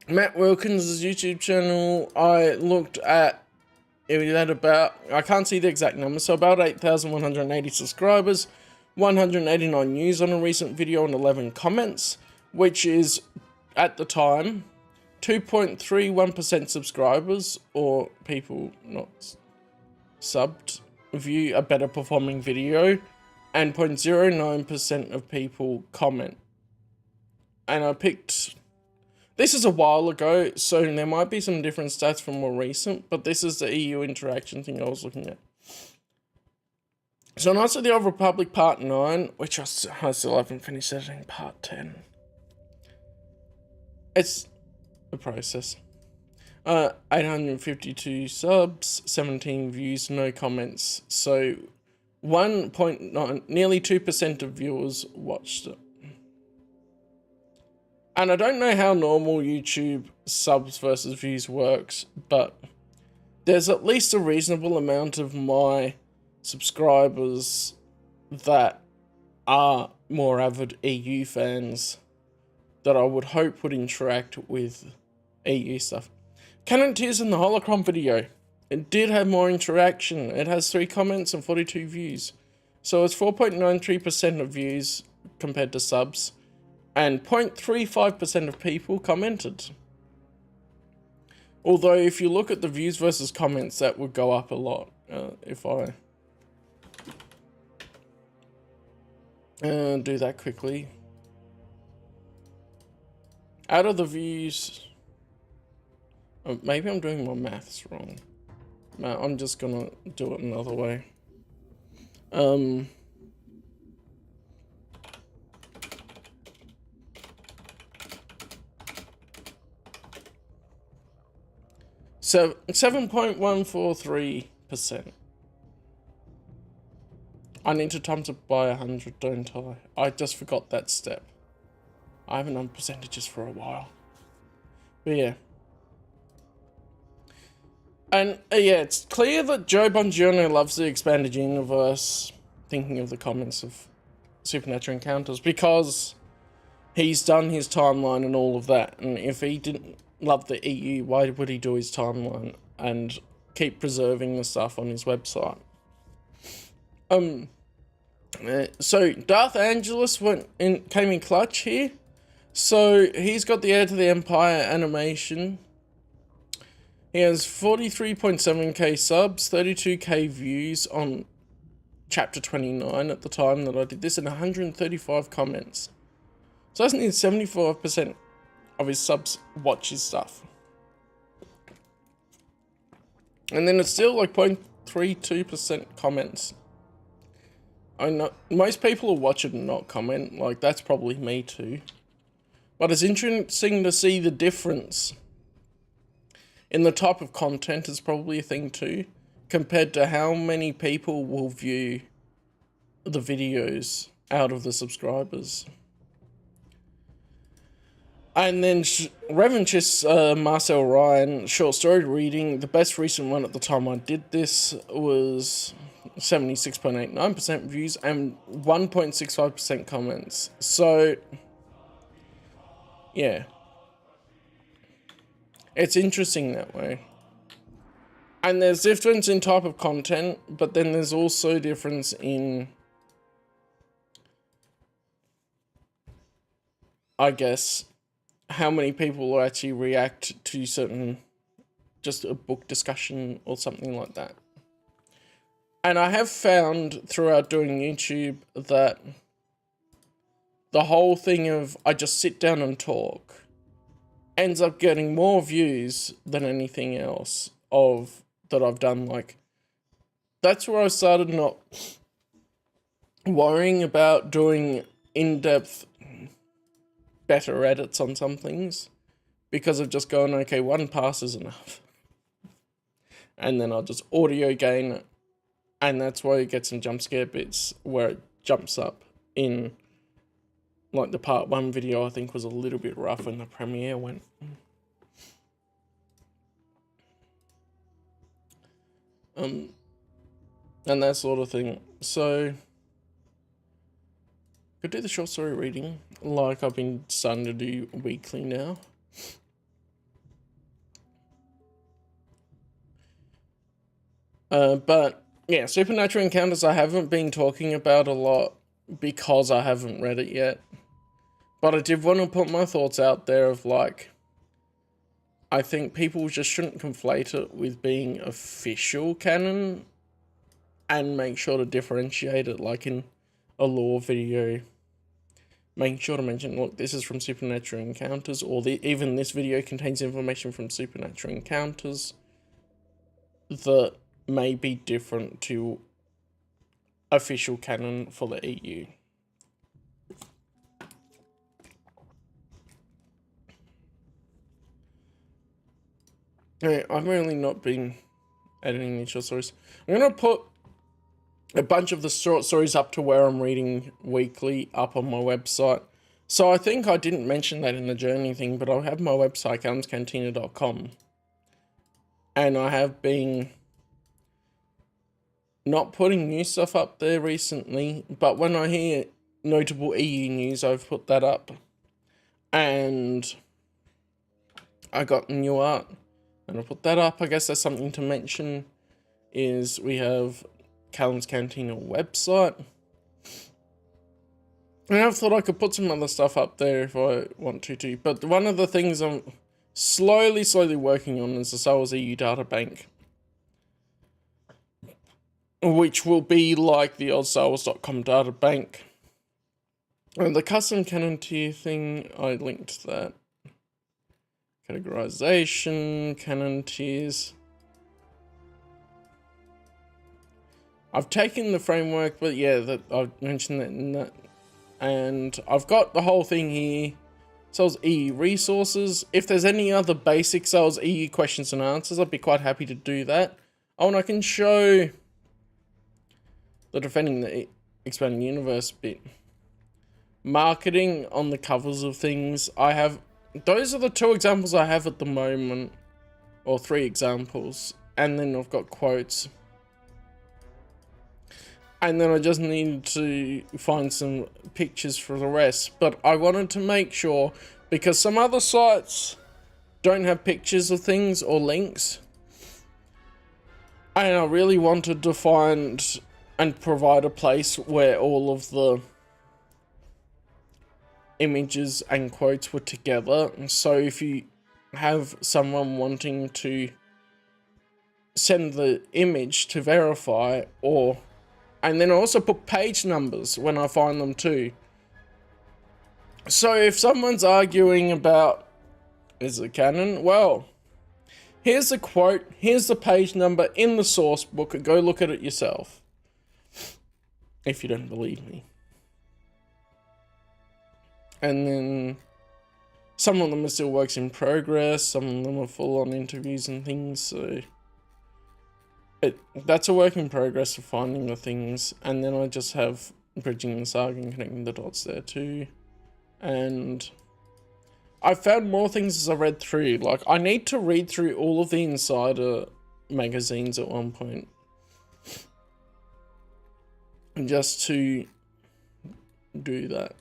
Matt Wilkins' YouTube channel, I looked at, it had about, I can't see the exact number, so about 8,180 subscribers, 189 views on a recent video and 11 comments, which is, at the time, 2.31% subscribers, or people not subbed, view a better performing video, and 0.09% of people comment. And I picked... This is a while ago, so there might be some different stats from more recent, but this is the EU interaction thing I was looking at. So Knights of the Old Republic Part 9, which I still haven't finished editing Part 10. It's a process. 852 subs, 17 views, no comments. So 1.9, nearly 2% of viewers watched it. And I don't know how normal YouTube subs versus views works, but there's at least a reasonable amount of my subscribers that are more avid EU fans that I would hope would interact with EU stuff. Canon Tears in the Holocron video. It did have more interaction. It has 3 comments and 42 views. So it's 4.93% of views compared to subs. And 0.35% of people commented. Although, if you look at the views versus comments, that would go up a lot. If I do that quickly. Out of the views... maybe I'm doing my maths wrong. I'm just gonna do it another way. 7.143%. I need to times it by 100, don't I? I just forgot that step. I haven't done percentages for a while. But yeah. And yeah, it's clear that Joe Bongiorno loves the expanded universe, thinking of the comments of Supernatural Encounters, because he's done his timeline and all of that. And if he didn't love the EU, why would he do his timeline and keep preserving the stuff on his website? So Darth Angelus came in clutch here. So he's got the Heir to the Empire animation. He has 43.7k subs, 32k views on chapter 29 at the time that I did this, and 135 comments. So that's nearly 75% of his subs watch his stuff. And then it's still like 0.32% comments. I know most people will watch it and not comment, like that's probably me too. But it's interesting to see the difference in the type of content is probably a thing too, compared to how many people will view the videos out of the subscribers. And then Revanchist Marcel Ryan, short story reading, the best recent one at the time I did this was 76.89% views and 1.65% comments. So, yeah. It's interesting that way. And there's difference in type of content, but then there's also difference in, I guess, how many people will actually react to certain, just a book discussion or something like that. And I have found throughout doing YouTube that the whole thing of I just sit down and talk ends up getting more views than anything else that I've done. Like, that's where I started not worrying about doing in-depth, better edits on some things, because of just going, okay, one pass is enough. And then I'll just audio gain it. And that's why you get some jump scare bits where it jumps up in, like the part 1 video I think was a little bit rough when the premiere went. And that sort of thing. So, could do the short story reading like I've been starting to do weekly now. But yeah, Supernatural Encounters I haven't been talking about a lot because I haven't read it yet. But I did want to put my thoughts out there of like, I think people just shouldn't conflate it with being official canon and make sure to differentiate it, like in a lore video. Making sure to mention, look, this is from Supernatural Encounters, or even this video contains information from Supernatural Encounters that may be different to official canon for the EU. Okay, I've really not been editing these short stories. I'm going to put a bunch of the short stories up to where I'm reading weekly up on my website. So I think I didn't mention that in the journey thing, but I have my website, callumscantina.com. And I have been not putting new stuff up there recently, but when I hear notable EU news, I've put that up. And I got new art, and I put that up. I guess that's something to mention, is we have Callum's Cantina website. And I thought I could put some other stuff up there if I want to. But one of the things I'm slowly working on is the Star Wars EU data bank, which will be like the old StarWars.com data bank. And the custom canon tier thing, I linked that. Categorization, canon tiers. I've taken the framework, but yeah, that I've mentioned that in that. And I've got the whole thing here. Sales EU resources. If there's any other basic Sales EU questions and answers, I'd be quite happy to do that. Oh, and I can show the Defending the expanding universe bit. Marketing on the covers of things. Those are the 2 examples I have at the moment. Or 3 examples. And then I've got quotes. And then I just need to find some pictures for the rest. But I wanted to make sure, because some other sites don't have pictures of things or links. And I really wanted to find and provide a place where all of the images and quotes were together. So if you have someone wanting to send the image to verify, and then I also put page numbers when I find them too. So if someone's arguing about, is it canon? Well, here's the quote, here's the page number in the source book, go look at it yourself. If you don't believe me. And then some of them are still works in progress, some of them are full on interviews and things, so that's a work in progress of finding the things. And then I just have bridging the saga and connecting the dots there too. And I found more things as I read through. Like, I need to read through all of the Insider magazines at one point. Just to do that.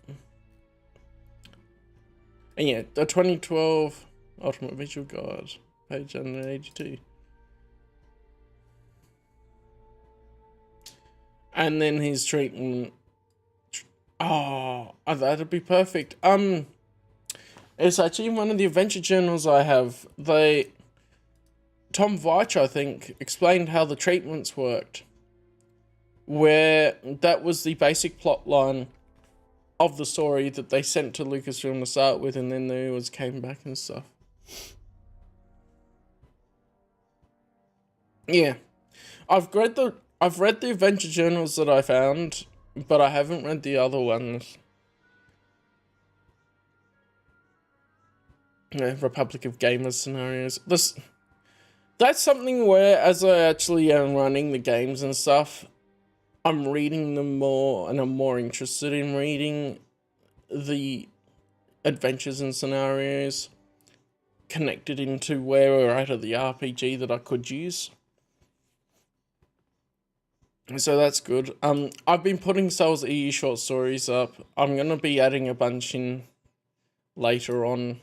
And yeah, the 2012 Ultimate Visual Guide, page 182. And then his treatment. Oh, that'd be perfect. It's actually one of the adventure journals I have. Tom Veitch, I think, explained how the treatments worked. Where that was the basic plot line of the story that they sent to Lucasfilm to start with, and then they always came back and stuff. Yeah. I've read the adventure journals that I found, but I haven't read the other ones. Yeah, Republic of Gamers scenarios. That's something where, as I actually am running the games and stuff, I'm reading them more, and I'm more interested in reading the adventures and scenarios connected into where we're at of the RPG that I could use. So that's good. I've been putting Souls EU short stories up. I'm going to be adding a bunch in later on.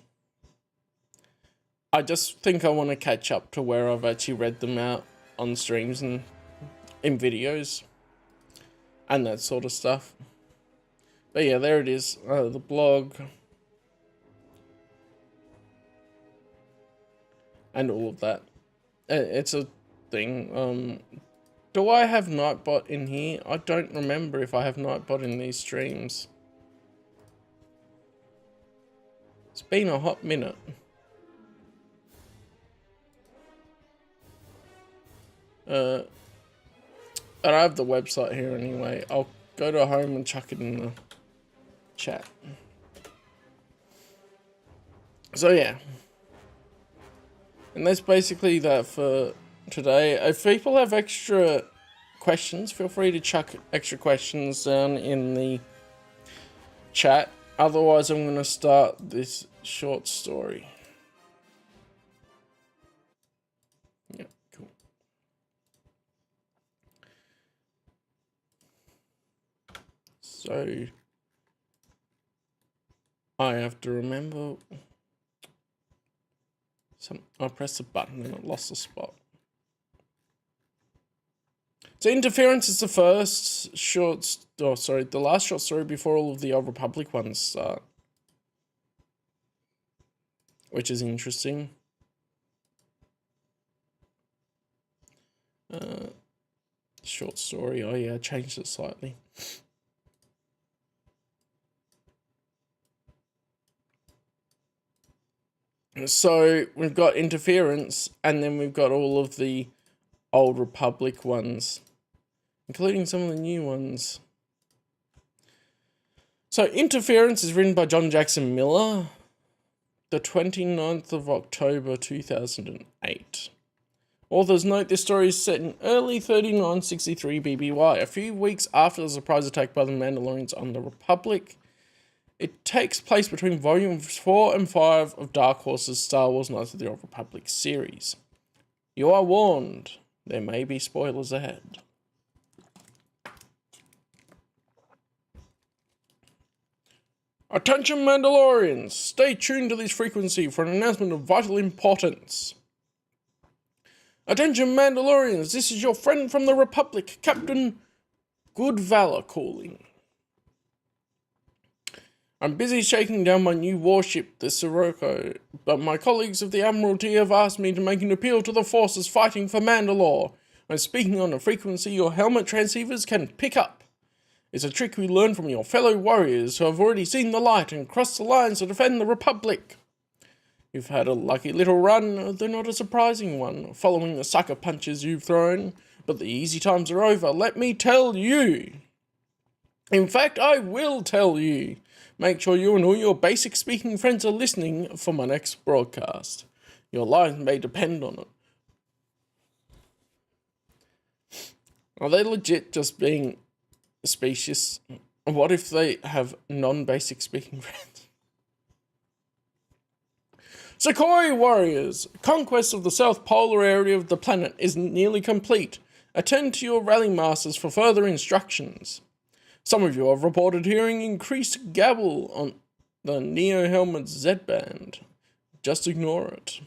I just think I want to catch up to where I've actually read them out on streams and in videos. And that sort of stuff. But yeah, there it is. The blog. And all of that. It's a thing. Do I have Nightbot in here? I don't remember if I have Nightbot in these streams. It's been a hot minute. But I have the website here anyway. I'll go to home and chuck it in the chat. So yeah. And that's basically that for today. If people have extra questions, feel free to chuck extra questions down in the chat. Otherwise, I'm going to start this short story. Yeah, cool. So I have to remember. I pressed a button and it lost a spot. So Interference is the first the last short story before all of the Old Republic ones start. Which is interesting. Short story, oh yeah, I changed it slightly. So we've got Interference, and then we've got all of the Old Republic ones, including some of the new ones. So Interference is written by John Jackson Miller, the 29th of October 2008. Authors note this story is set in early 3963 BBY, a few weeks after the surprise attack by the Mandalorians on the Republic. It takes place between volumes 4 and 5 of Dark Horse's Star Wars Knights of the Old Republic series. You are warned, there may be spoilers ahead. Attention Mandalorians, stay tuned to this frequency for an announcement of vital importance. Attention Mandalorians, this is your friend from the Republic, Captain Good Valor calling. I'm busy shaking down my new warship, the Sirocco, but my colleagues of the Admiralty have asked me to make an appeal to the forces fighting for Mandalore. I'm speaking on a frequency your helmet transceivers can pick up. It's a trick we learned from your fellow warriors who have already seen the light and crossed the lines to defend the Republic. You've had a lucky little run, though not a surprising one, following the sucker punches you've thrown, but the easy times are over, let me tell you. In fact, I will tell you. Make sure you and all your basic speaking friends are listening for my next broadcast. Your lives may depend on it. Are they legit just being specious? What if they have non-basic speaking friends? Sequoia warriors! Conquest of the south polar area of the planet is nearly complete. Attend to your rally masters for further instructions. Some of you have reported hearing increased gabble on the Neo Helmet's Z-band. Just ignore it.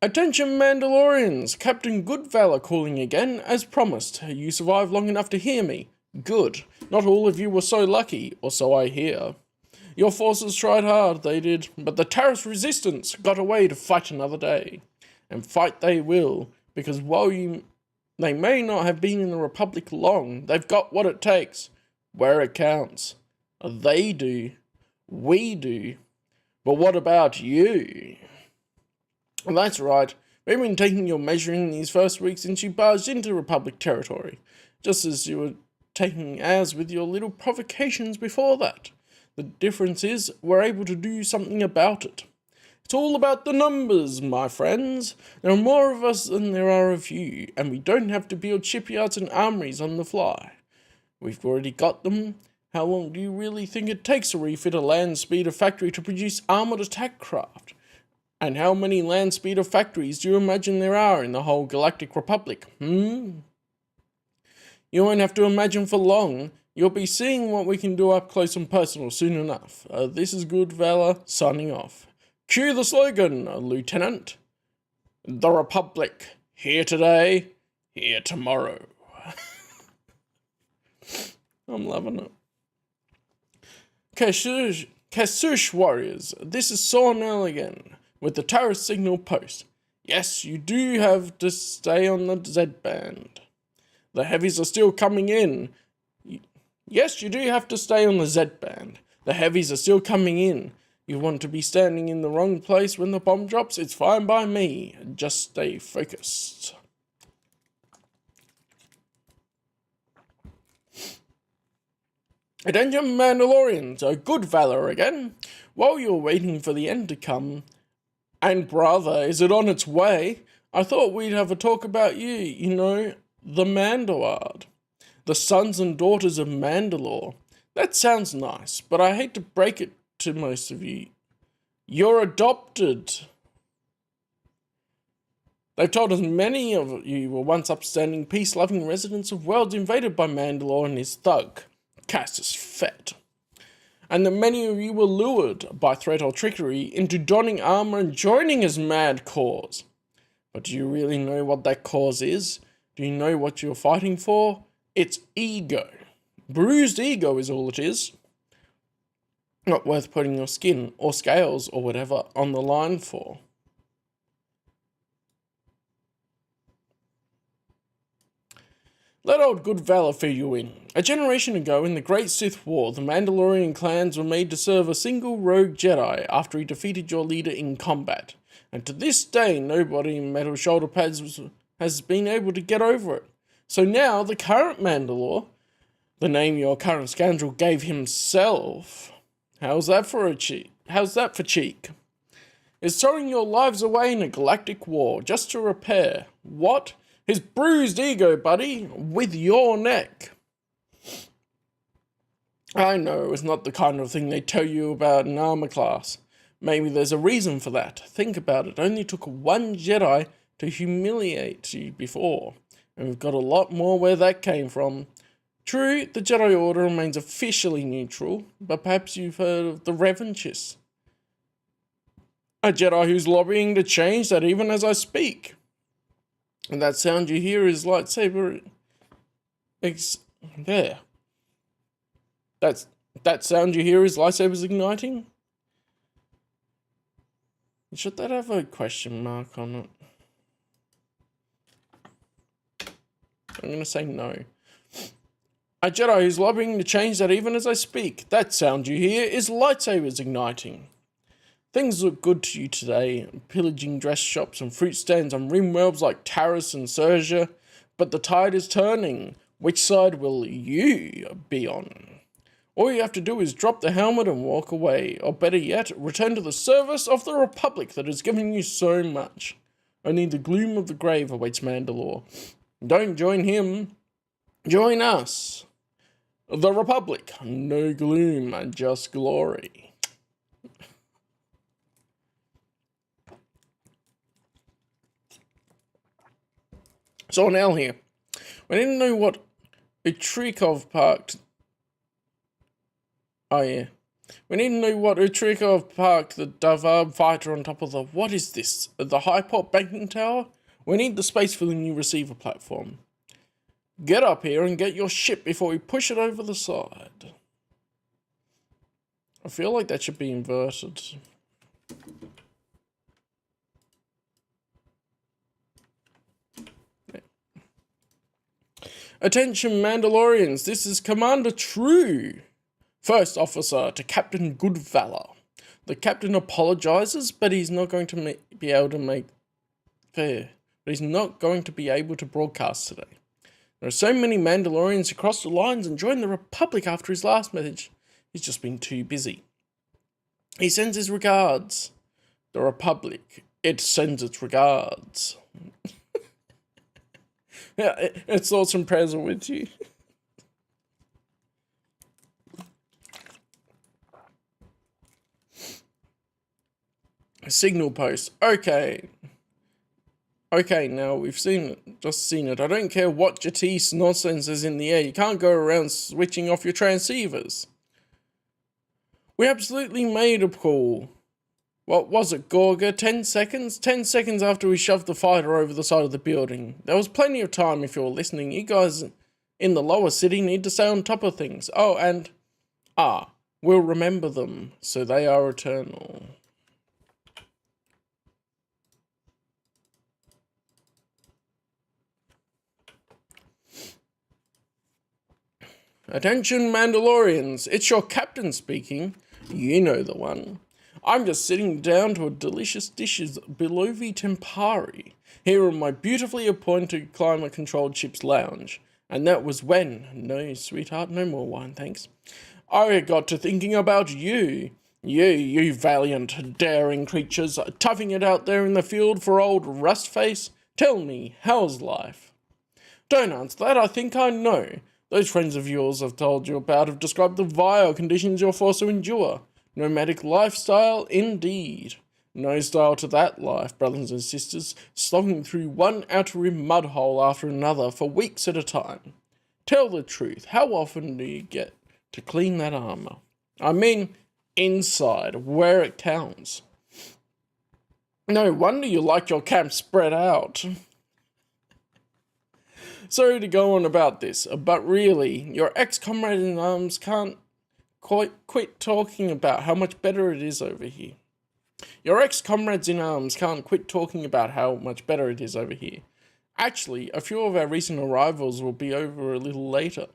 Attention Mandalorians, Captain Good Valor calling again, as promised. You survived long enough to hear me. Good. Not all of you were so lucky, or so I hear. Your forces tried hard, they did, but the Taris resistance got away to fight another day. And fight they will, because while they may not have been in the Republic long, they've got what it takes, where it counts. They do. We do. But what about you? Well, that's right. We've been taking your measuring these first weeks since you barged into Republic territory, just as you were taking ours with your little provocations before that. The difference is, we're able to do something about it. It's all about the numbers, my friends. There are more of us than there are of you, and we don't have to build shipyards and armories on the fly. We've already got them. How long do you really think it takes to refit a land speeder factory to produce armoured attack craft? And how many land speeder factories do you imagine there are in the whole Galactic Republic, You won't have to imagine for long. You'll be seeing what we can do up close and personal soon enough. This is Good Valor, signing off. Cue the slogan, Lieutenant. The Republic, here today, here tomorrow. I'm loving it. Kasush warriors, this is Sornell again, with the Taris signal post. Yes, you do have to stay on the Z-band. The heavies are still coming in. Yes, you do have to stay on the Z-band. The heavies are still coming in. You want to be standing in the wrong place when the bomb drops? It's fine by me. Just stay focused. Attention Mandalorians, a Good Valor again. While you're waiting for the end to come, and brother, is it on its way? I thought we'd have a talk about you, the Mandalord. The sons and daughters of Mandalore. That sounds nice, but I hate to break it to most of you. You're adopted. They've told us many of you were once upstanding, peace-loving residents of worlds invaded by Mandalore and his thug, Cassius Fett. And that many of you were lured, by threat or trickery, into donning armor and joining his mad cause. But do you really know what that cause is? Do you know what you're fighting for? It's ego. Bruised ego is all it is. Not worth putting your skin, or scales, or whatever, on the line for. Let old Good Valor fill you in. A generation ago, in the Great Sith War, the Mandalorian clans were made to serve a single rogue Jedi after he defeated your leader in combat. And to this day, nobody in metal shoulder pads has been able to get over it. So now, the current Mandalore, the name your current scoundrel gave himself, how's that for cheek? is throwing your lives away in a galactic war just to repair, what? His bruised ego, buddy, with your neck. I know it's not the kind of thing they tell you about in armor class. Maybe there's a reason for that. Think about it. Only took one Jedi to humiliate you before. And we've got a lot more where that came from. True, the Jedi Order remains officially neutral, but perhaps you've heard of the Revanchists. A Jedi who's lobbying to change that even as I speak. And that sound you hear is lightsaber... there. That sound you hear is lightsabers igniting? Should that have a question mark on it? I'm going to say no. A Jedi who's lobbying to change that even as I speak. That sound you hear is lightsabers igniting. Things look good to you today, pillaging dress shops and fruit stands on rimworlds like Taris and Serja, but the tide is turning. Which side will you be on? All you have to do is drop the helmet and walk away, or better yet, return to the service of the Republic that has given you so much. Only the gloom of the grave awaits Mandalore. Don't join him, join us. The Republic, no gloom, just glory. So now here, we didn't know what Utrikov parked. Oh yeah. We need to know what Utrikov parked the Davab fighter on top of the... What is this? The Hyport banking tower? We need the space for the new receiver platform. Get up here and get your ship before we push it over the side. I feel like that should be inverted. Yeah. Attention Mandalorians, this is Commander True. First officer to Captain Good Valor. The captain apologizes, but he's not going to be able to make fair. But he's not going to be able to broadcast today. There are so many Mandalorians who crossed the lines and joined the Republic after his last message. He's just been too busy. He sends his regards. The Republic, it sends its regards. Yeah, its thoughts and prayers are with you. Signal post. Okay, now we've seen it. Just seen it. I don't care what Jatis nonsense is in the air. You can't go around switching off your transceivers. We absolutely made a call. What was it, Gorga? 10 seconds? 10 seconds after we shoved the fighter over the side of the building. There was plenty of time if you're listening. You guys in the lower city need to stay on top of things. Oh, and... we'll remember them, so they are eternal. Attention Mandalorians, it's your captain speaking. You know the one. I'm just sitting down to a delicious dish of Belovi Tempari here in my beautifully appointed climate-controlled ship's lounge. And that was when... No, sweetheart, no more wine, thanks. I got to thinking about you. You valiant, daring creatures, toughing it out there in the field for old Rustface. Tell me, how's life? Don't answer that, I think I know. Those friends of yours I've told you about have described the vile conditions you're forced to endure. Nomadic lifestyle, indeed. No style to that life, brothers and sisters, slogging through one outer rim mud hole after another for weeks at a time. Tell the truth, how often do you get to clean that armor? I mean, inside, where it counts. No wonder you like your camp spread out. Sorry to go on about this, but really, your ex-comrade in arms can't quit talking about how much better it is over here. Your ex-comrades in arms can't quit talking about how much better it is over here. Actually, a few of our recent arrivals will be over a little later.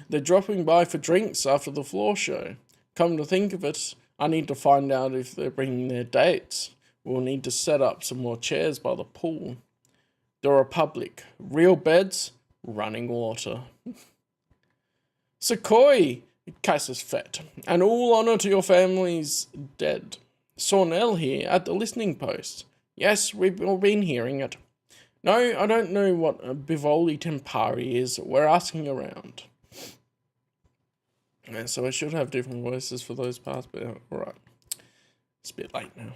They're dropping by for drinks after the floor show. Come to think of it, I need to find out if they're bringing their dates. We'll need to set up some more chairs by the pool. The Republic, real beds, running water. Sequoia, Casus Fett, and all honour to your families dead. Sornell here at the listening post. Yes, we've all been hearing it. No, I don't know what a Bivoli Tempari is. We're asking around. Yeah, so I should have different voices for those parts, but alright. It's a bit late now.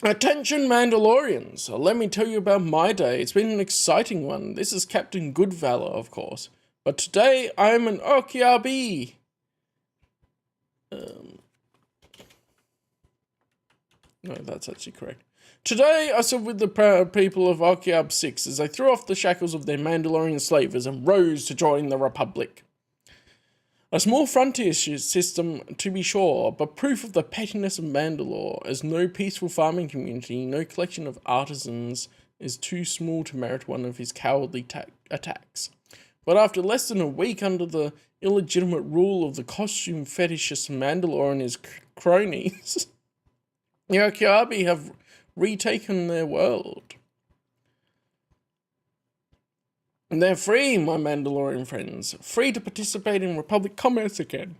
Attention Mandalorians, let me tell you about my day. It's been an exciting one. This is Captain Goodvalor, of course. But today, I'm an Okiabi. No, that's actually correct. Today, I stood with the proud people of Okiab 6 as they threw off the shackles of their Mandalorian slavers and rose to join the Republic. A small frontier system, to be sure, but proof of the pettiness of Mandalore, as no peaceful farming community, no collection of artisans is too small to merit one of his cowardly attacks. But after less than a week under the illegitimate rule of the costume fetishist Mandalore and his cronies, the Okiabi have retaken their world. And they're free, my Mandalorian friends, free to participate in Republic commerce again.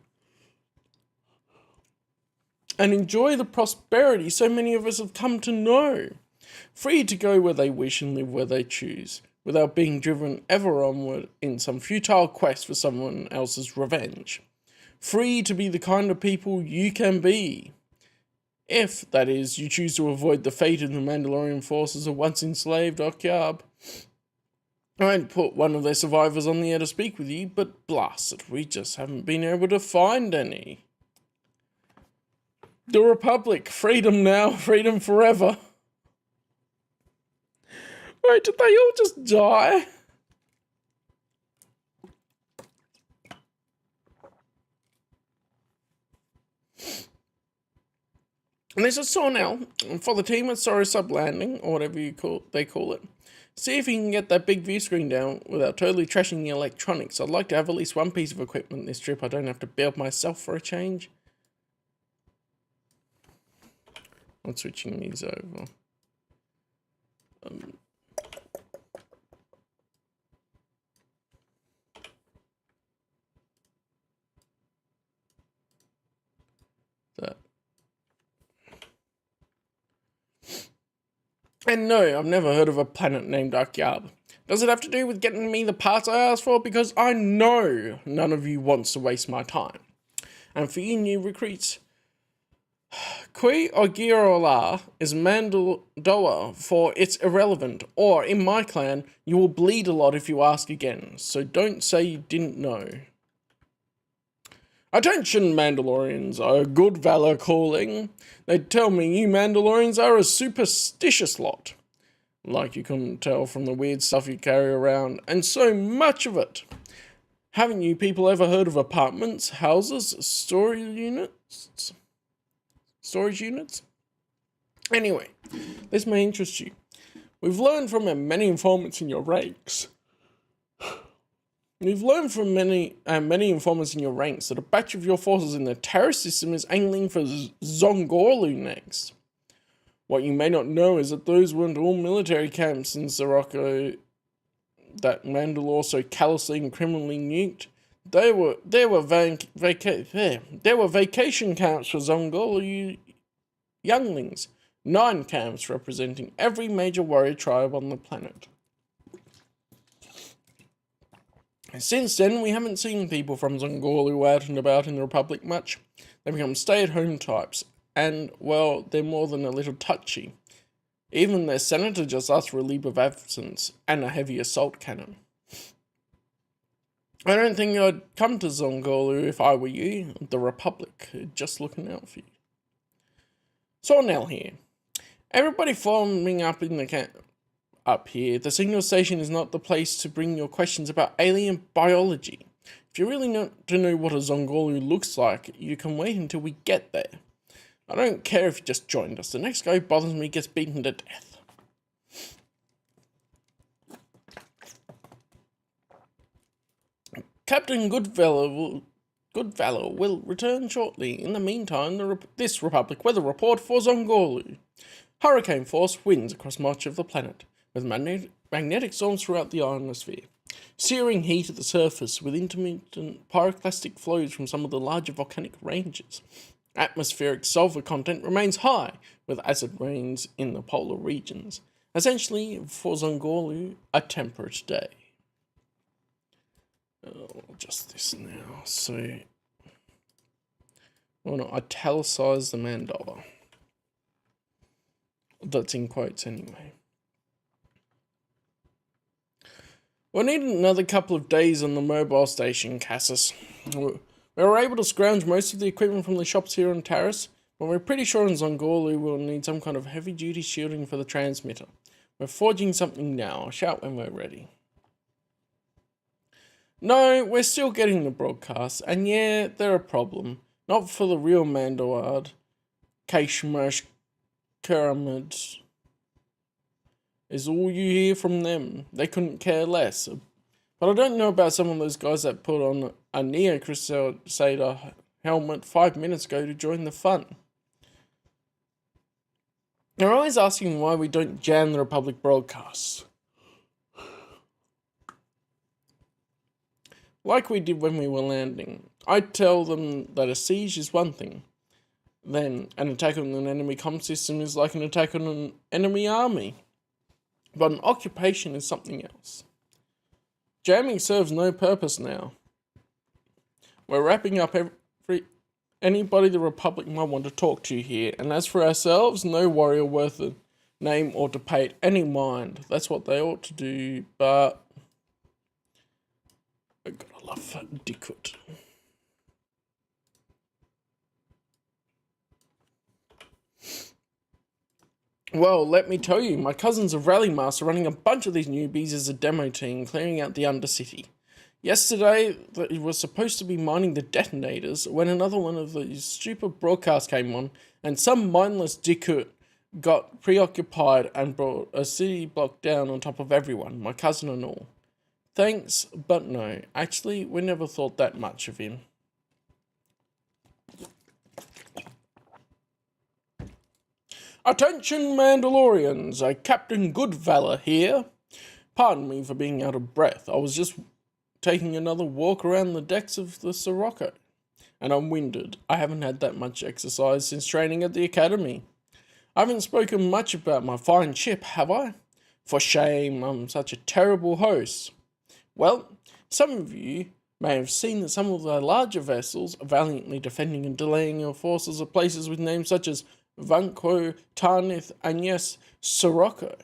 And enjoy the prosperity so many of us have come to know. Free to go where they wish and live where they choose, without being driven ever onward in some futile quest for someone else's revenge. Free to be the kind of people you can be. If, that is, you choose to avoid the fate of the Mandalorian forces of once enslaved Okiab. I'd put one of their survivors on the air to speak with you, but blast it, we just haven't been able to find any. The Republic, freedom now, freedom forever. Wait, did they all just die? And this is Sornell, for the team at Sorry Sub Landing, or whatever they call it. See if you can get that big view screen down without totally trashing the electronics. I'd like to have at least one piece of equipment this trip I don't have to build myself for a change. I'm switching these over. That. And no, I've never heard of a planet named Okiab. Does it have to do with getting me the parts I asked for? Because I know none of you wants to waste my time. And for you new recruits, Qui Ogirola is Mandoa, for it's irrelevant, or in my clan, you will bleed a lot if you ask again, so don't say you didn't know. Attention Mandalorians, a good valor calling. They tell me you Mandalorians are a superstitious lot. Like you couldn't tell from the weird stuff you carry around, and so much of it. Haven't you people ever heard of apartments, houses, storage units? Anyway, this may interest you. We've learned from many informants in your ranks. Many informants in your ranks that a batch of your forces in the terror system is angling for Zongorlu next. What you may not know is that those weren't all military camps in Sirocco that Mandalore so callously and criminally nuked. There were vacation camps for Zongorlu younglings, 9 camps representing every major warrior tribe on the planet. Since then, we haven't seen people from Zongorlu out and about in the Republic much. They become stay-at-home types, and, well, they're more than a little touchy. Even their senator just asked for a leave of absence and a heavy assault cannon. I don't think I'd come to Zongorlu if I were you. The Republic, just looking out for you. Sornell here. Everybody forming up in the camp. Up here, the signal station is not the place to bring your questions about alien biology. If you really want to know what a Zongorlu looks like, you can wait until we get there. I don't care if you just joined us. The next guy who bothers me gets beaten to death. Captain Goodvalor will return shortly. In the meantime, this Republic weather report for Zongorlu. Hurricane force winds across much of the planet, with magnetic storms throughout the ionosphere, searing heat at the surface with intermittent pyroclastic flows from some of the larger volcanic ranges. Atmospheric sulfur content remains high, with acid rains in the polar regions. Essentially, for Zongorlu, a temperate day. I'll adjust this now, so I want to italicize the mandala. That's in quotes anyway. We'll need another couple of days on the mobile station, Cassis. We were able to scrounge most of the equipment from the shops here on Taris, but we're pretty sure in Zongorlu we'll need some kind of heavy-duty shielding for the transmitter. We're forging something now. I'll shout when we're ready. No, we're still getting the broadcasts, and yeah, they're a problem. Not for the real Mandaward, Kashmash Karamid. Is all you hear from them. They couldn't care less. But I don't know about some of those guys that put on a Neo Crusader helmet 5 minutes ago to join the fun. They're always asking why we don't jam the Republic broadcasts. Like we did when we were landing. I tell them that a siege is one thing. Then, an attack on an enemy comm system is like an attack on an enemy army. But an occupation is something else. Jamming serves no purpose now. We're wrapping up anybody the Republic might want to talk to here, and as for ourselves, no warrior worth a name ought to pay it any mind. That's what they ought to do, but I gotta love Dikut. Well, let me tell you, my cousin's a rally master running a bunch of these newbies as a demo team, clearing out the Undercity. Yesterday, it was supposed to be mining the detonators when another one of these stupid broadcasts came on, and some mindless dickut got preoccupied and brought a city block down on top of everyone, my cousin and all. Thanks, but no. Actually, we never thought that much of him. Attention, Mandalorians! Captain Goodvalor here. Pardon me for being out of breath. I was just taking another walk around the decks of the Sirocco. And I'm winded. I haven't had that much exercise since training at the academy. I haven't spoken much about my fine ship, have I? For shame, I'm such a terrible host. Well, some of you may have seen that some of the larger vessels are valiantly defending and delaying your forces at places with names such as Vanko, Tarnith, and yes, Sirocco.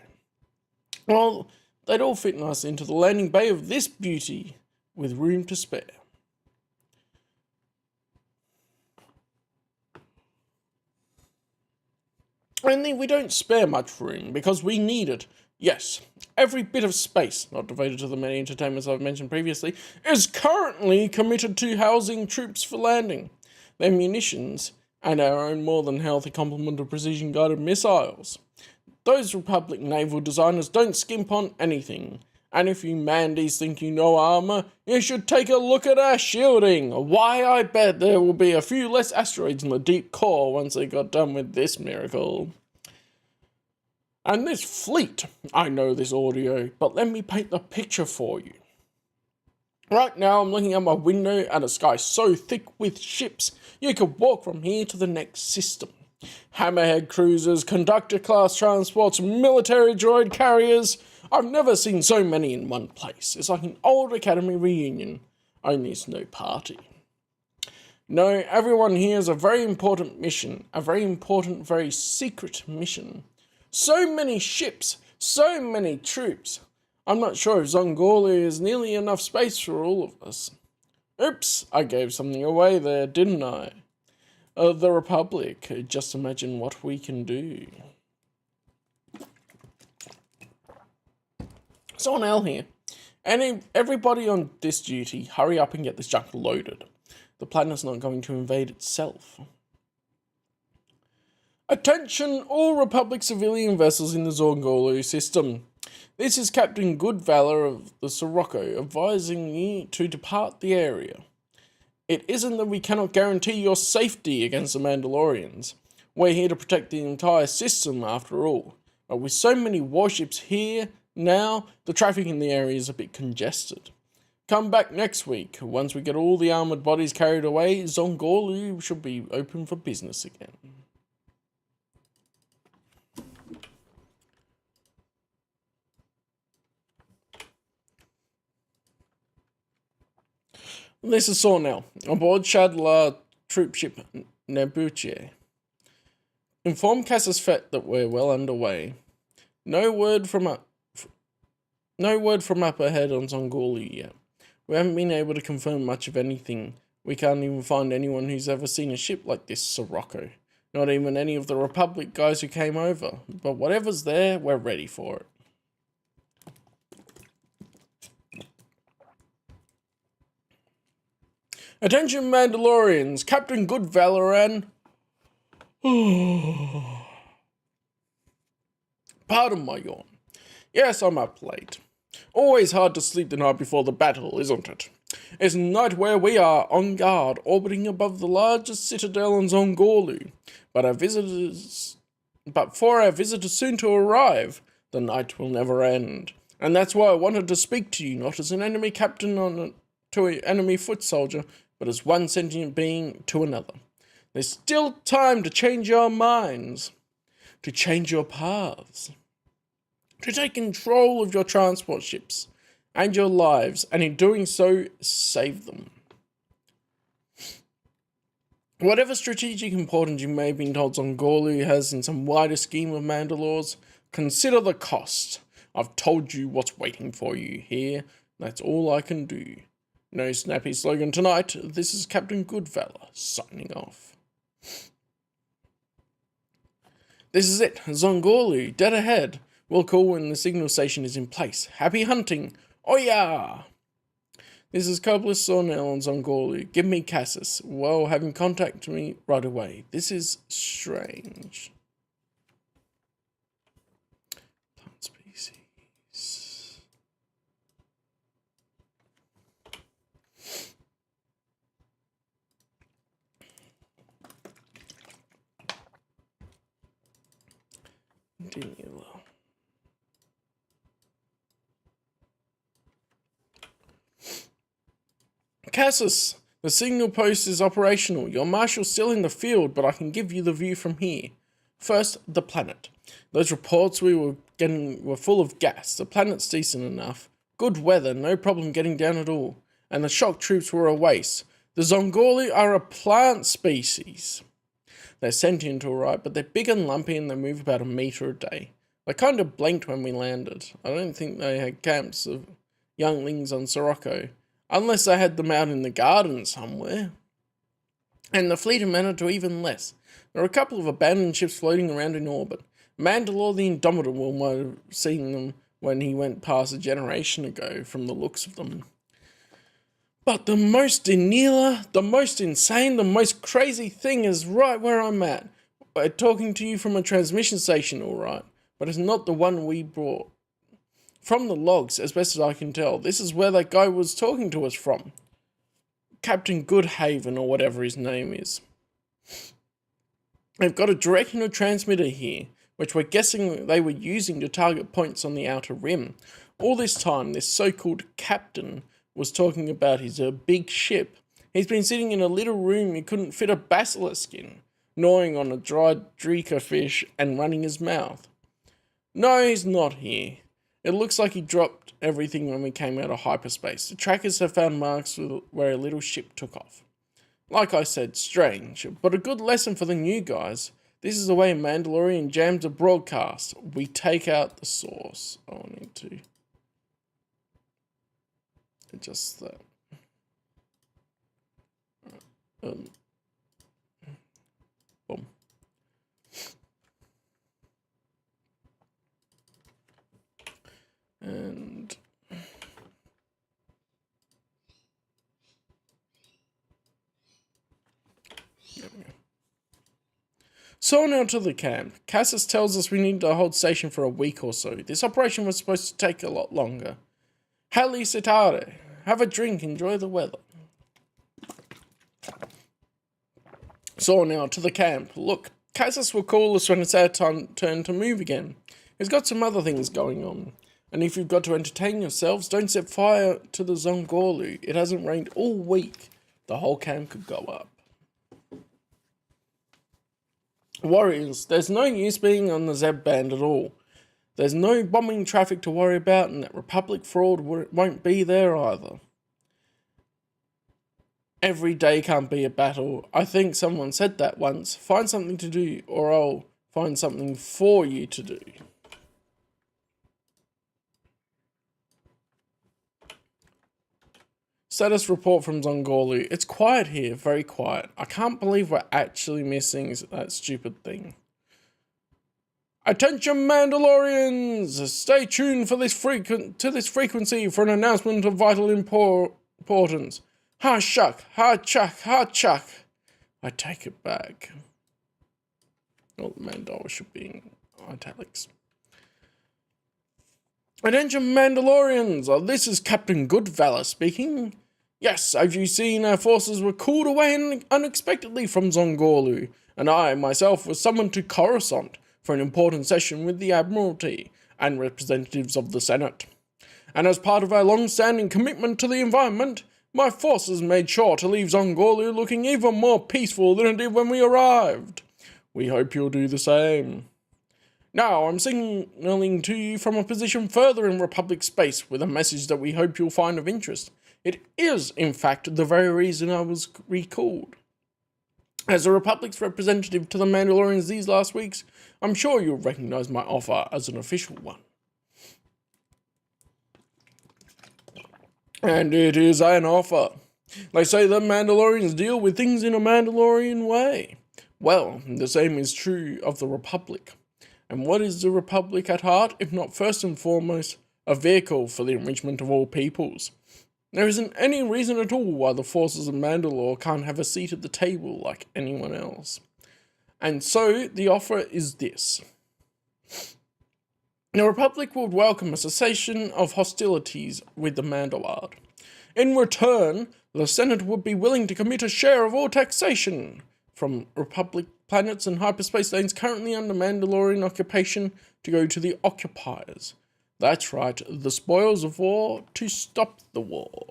Well, they'd all fit nice into the landing bay of this beauty, with room to spare. Only we don't spare much room, because we need it. Yes, every bit of space, not devoted to the many entertainments I've mentioned previously, is currently committed to housing troops for landing. Their munitions, and our own more than healthy complement of precision-guided missiles. Those Republic naval designers don't skimp on anything. And if you Mandies think you know armour, you should take a look at our shielding. Why, I bet there will be a few less asteroids in the deep core once they got done with this miracle. And this fleet, I know this audio, but let me paint the picture for you. Right now, I'm looking out my window at a sky so thick with ships, you could walk from here to the next system. Hammerhead cruisers, conductor-class transports, military droid carriers. I've never seen so many in one place. It's like an old academy reunion, only it's no party. No, everyone here has a very important mission, a very important, very secret mission. So many ships, so many troops. I'm not sure if Zongorlu is nearly enough space for all of us. Oops, I gave something away there, didn't I? The Republic, just imagine what we can do. Someone else here. Everybody on this duty, hurry up and get this junk loaded. The planet's not going to invade itself. Attention, all Republic civilian vessels in the Zongorlu system. This is Captain Goodvalor of the Sirocco advising you to depart the area. It isn't that we cannot guarantee your safety against the Mandalorians. We're here to protect the entire system after all. But with so many warships here, Now, the traffic in the area is a bit congested. Come back next week. Once we get all the armoured bodies carried away, Zongorlu should be open for business again. This is Sornell, aboard Shadlar troopship Nebuche. Inform Cassis Fett that we're well underway. No word from up ahead on Zongorlu yet. We haven't been able to confirm much of anything. We can't even find anyone who's ever seen a ship like this Sirocco. Not even any of the Republic guys who came over. But whatever's there, we're ready for it. Attention Mandalorians, Captain Good Valoran. Pardon my yawn. Yes, I'm up late. Always hard to sleep the night before the battle, isn't it? It's night where we are on guard, orbiting above the largest citadel on Zongorlu. But for our visitors soon to arrive, the night will never end. And that's why I wanted to speak to you, not as an enemy captain to an enemy foot soldier, but as one sentient being to another. There's still time to change your minds, to change your paths, to take control of your transport ships and your lives, and in doing so, save them. Whatever strategic importance you may have been told Zongorlu has in some wider scheme of Mandalores, consider the cost. I've told you what's waiting for you here. That's all I can do. No snappy slogan tonight. This is Captain Goodvalor signing off. This is it. Zongorlu, dead ahead. We'll call when the signal station is in place. Happy hunting. Oya! This is Coblis Sornell on Zongorlu. Give me Cassis. Well, have him contact me right away. This is strange. Plant species. Continue. Cassis, the signal post is operational. Your marshal's still in the field, but I can give you the view from here. First, the planet. Those reports we were getting were full of gas. The planet's decent enough. Good weather, no problem getting down at all. And the shock troops were a waste. The Zongorlu are a plant species. They're sentient alright, but they're big and lumpy and they move about a metre a day. I kind of blinked when we landed. I don't think they had camps of younglings on Sirocco. Unless they had them out in the garden somewhere. And the fleet amounted to even less. There are a couple of abandoned ships floating around in orbit. Mandalore the Indomitable might have seen them when he went past a generation ago, from the looks of them. But the most Denila, the most insane, the most crazy thing is right where I'm at. I'm talking to you from a transmission station, alright, but it's not the one we brought. From the logs, as best as I can tell, this is where that guy was talking to us from. Captain Goodhaven, or whatever his name is. They've got a directional transmitter here, which we're guessing they were using to target points on the outer rim. All this time, this so-called captain was talking about his big ship. He's been sitting in a little room he couldn't fit a basilisk in, gnawing on a dried dreka fish and running his mouth. No, he's not here. It looks like he dropped everything when we came out of hyperspace. The trackers have found marks where a little ship took off. Like I said, strange, but a good lesson for the new guys. This is the way Mandalorian jams are broadcast. We take out the source. I'll need to adjust that. Boom. And there we go. So now to the camp. Cassis tells us we need to hold station for a week or so. This operation was supposed to take a lot longer. Hali Sitare. Have a drink, enjoy the weather. So now to the camp. Look, Cassis will call us when it's our turn to move again. He's got some other things going on. And if you've got to entertain yourselves, don't set fire to the Zongorlu. It hasn't rained all week. The whole camp could go up. Warriors, there's no use being on the Zeb band at all. There's no bombing traffic to worry about, and that Republic fraud won't be there either. Every day can't be a battle. I think someone said that once. Find something to do, or I'll find something for you to do. Status report from Zongorlu. It's quiet here, very quiet. I can't believe we're actually missing that stupid thing. Attention Mandalorians! Stay tuned for this frequency for an announcement of vital importance. Ha shuck, ha chuck, ha chuck. I take it back. All the Mandalorians should be in italics. Attention Mandalorians! This is Captain Goodvalor speaking. Yes, as you've seen, our forces were called away unexpectedly from Zongorlu, and I, myself, was summoned to Coruscant for an important session with the Admiralty and representatives of the Senate. And as part of our long-standing commitment to the environment, my forces made sure to leave Zongorlu looking even more peaceful than it did when we arrived. We hope you'll do the same. Now, I'm signaling to you from a position further in Republic space with a message that we hope you'll find of interest. It is, in fact, the very reason I was recalled. As the Republic's representative to the Mandalorians these last weeks, I'm sure you'll recognize my offer as an official one. And it is an offer. They say the Mandalorians deal with things in a Mandalorian way. Well, the same is true of the Republic. And what is the Republic at heart, if not first and foremost, a vehicle for the enrichment of all peoples? There isn't any reason at all why the forces of Mandalore can't have a seat at the table like anyone else. And so, the offer is this. The Republic would welcome a cessation of hostilities with the Mandalore. In return, the Senate would be willing to commit a share of all taxation from Republic planets and hyperspace lanes currently under Mandalorian occupation to go to the occupiers. That's right, the spoils of war to stop the war.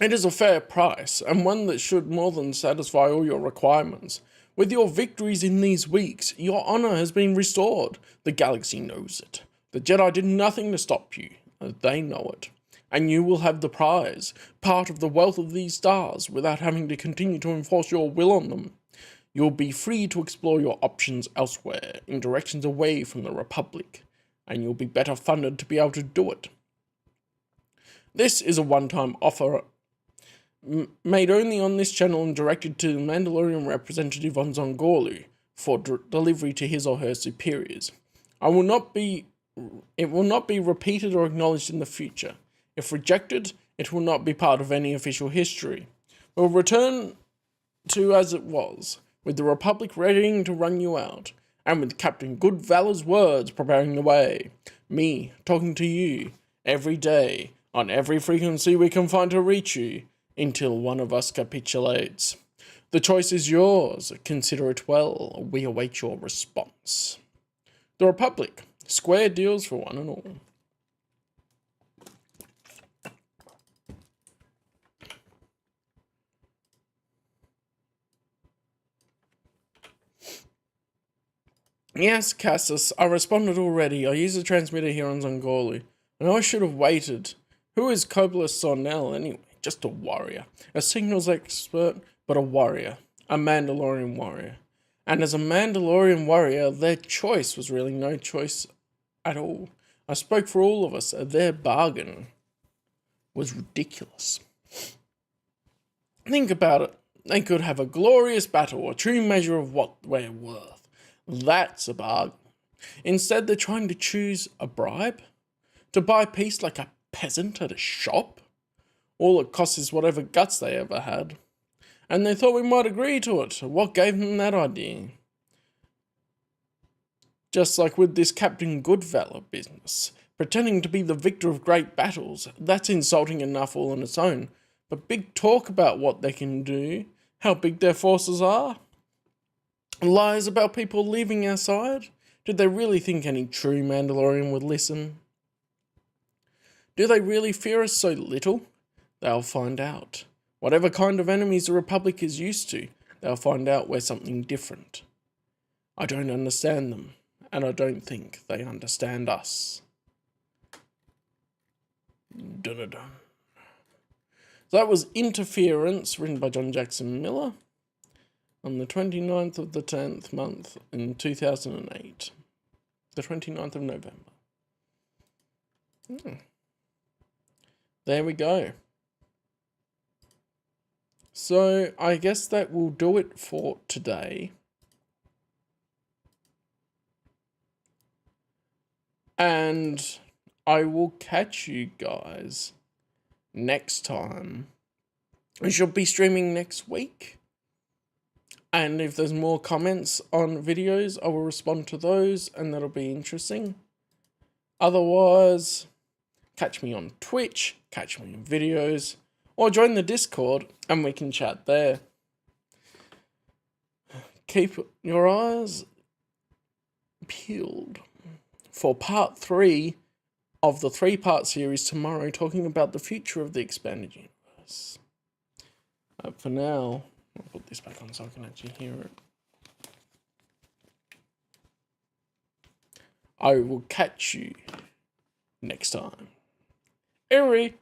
It is a fair price, and one that should more than satisfy all your requirements. With your victories in these weeks, your honor has been restored. The galaxy knows it. The Jedi did nothing to stop you. They know it. And you will have the prize, part of the wealth of these stars, without having to continue to enforce your will on them. You'll be free to explore your options elsewhere, in directions away from the Republic, and you'll be better funded to be able to do it. This is a one-time offer made only on this channel and directed to the Mandalorian representative on Zongorlu for delivery to his or her superiors. It will not be repeated or acknowledged in the future. If rejected, it will not be part of any official history. We'll return to as it was, with the Republic readying to run you out, and with Captain Goodvalor's words preparing the way. Me, talking to you, every day, on every frequency we can find to reach you, until one of us capitulates. The choice is yours. Consider it well. We await your response. The Republic. Square deals for one and all. Yes, Cassus, I responded already. I use the transmitter here on Zongorlu. I know I should have waited. Who is Cobler Sornell anyway? Just a warrior. A signals expert, but a warrior. A Mandalorian warrior. And as a Mandalorian warrior, their choice was really no choice at all. I spoke for all of us. Their bargain was ridiculous. Think about it. They could have a glorious battle, a true measure of what we're worth. That's a bargain. Instead, they're trying to choose a bribe? To buy peace like a peasant at a shop? All it costs is whatever guts they ever had. And they thought we might agree to it. What gave them that idea? Just like with this Captain Goodvalor business. Pretending to be the victor of great battles. That's insulting enough all on its own. But big talk about what they can do. How big their forces are. Lies about people leaving our side. Did they really think any true Mandalorian would listen? Do they really fear us so little? They'll find out. Whatever kind of enemies the Republic is used to, they'll find out we're something different. I don't understand them, and I don't think they understand us. Dun-dun-dun. So that was Interference, written by John Jackson Miller, on the 29th of the 10th month in 2008. The 29th of November. There we go. So I guess that will do it for today. And I will catch you guys next time. I shall be streaming next week. And if there's more comments on videos, I will respond to those, and that'll be interesting. Otherwise, catch me on Twitch, catch me in videos, or join the Discord and we can chat there. Keep your eyes peeled for part 3 of the 3-part series tomorrow, talking about the future of the expanded universe. For now, I'll put this back on so I can actually hear it. I will catch you next time. Eerie!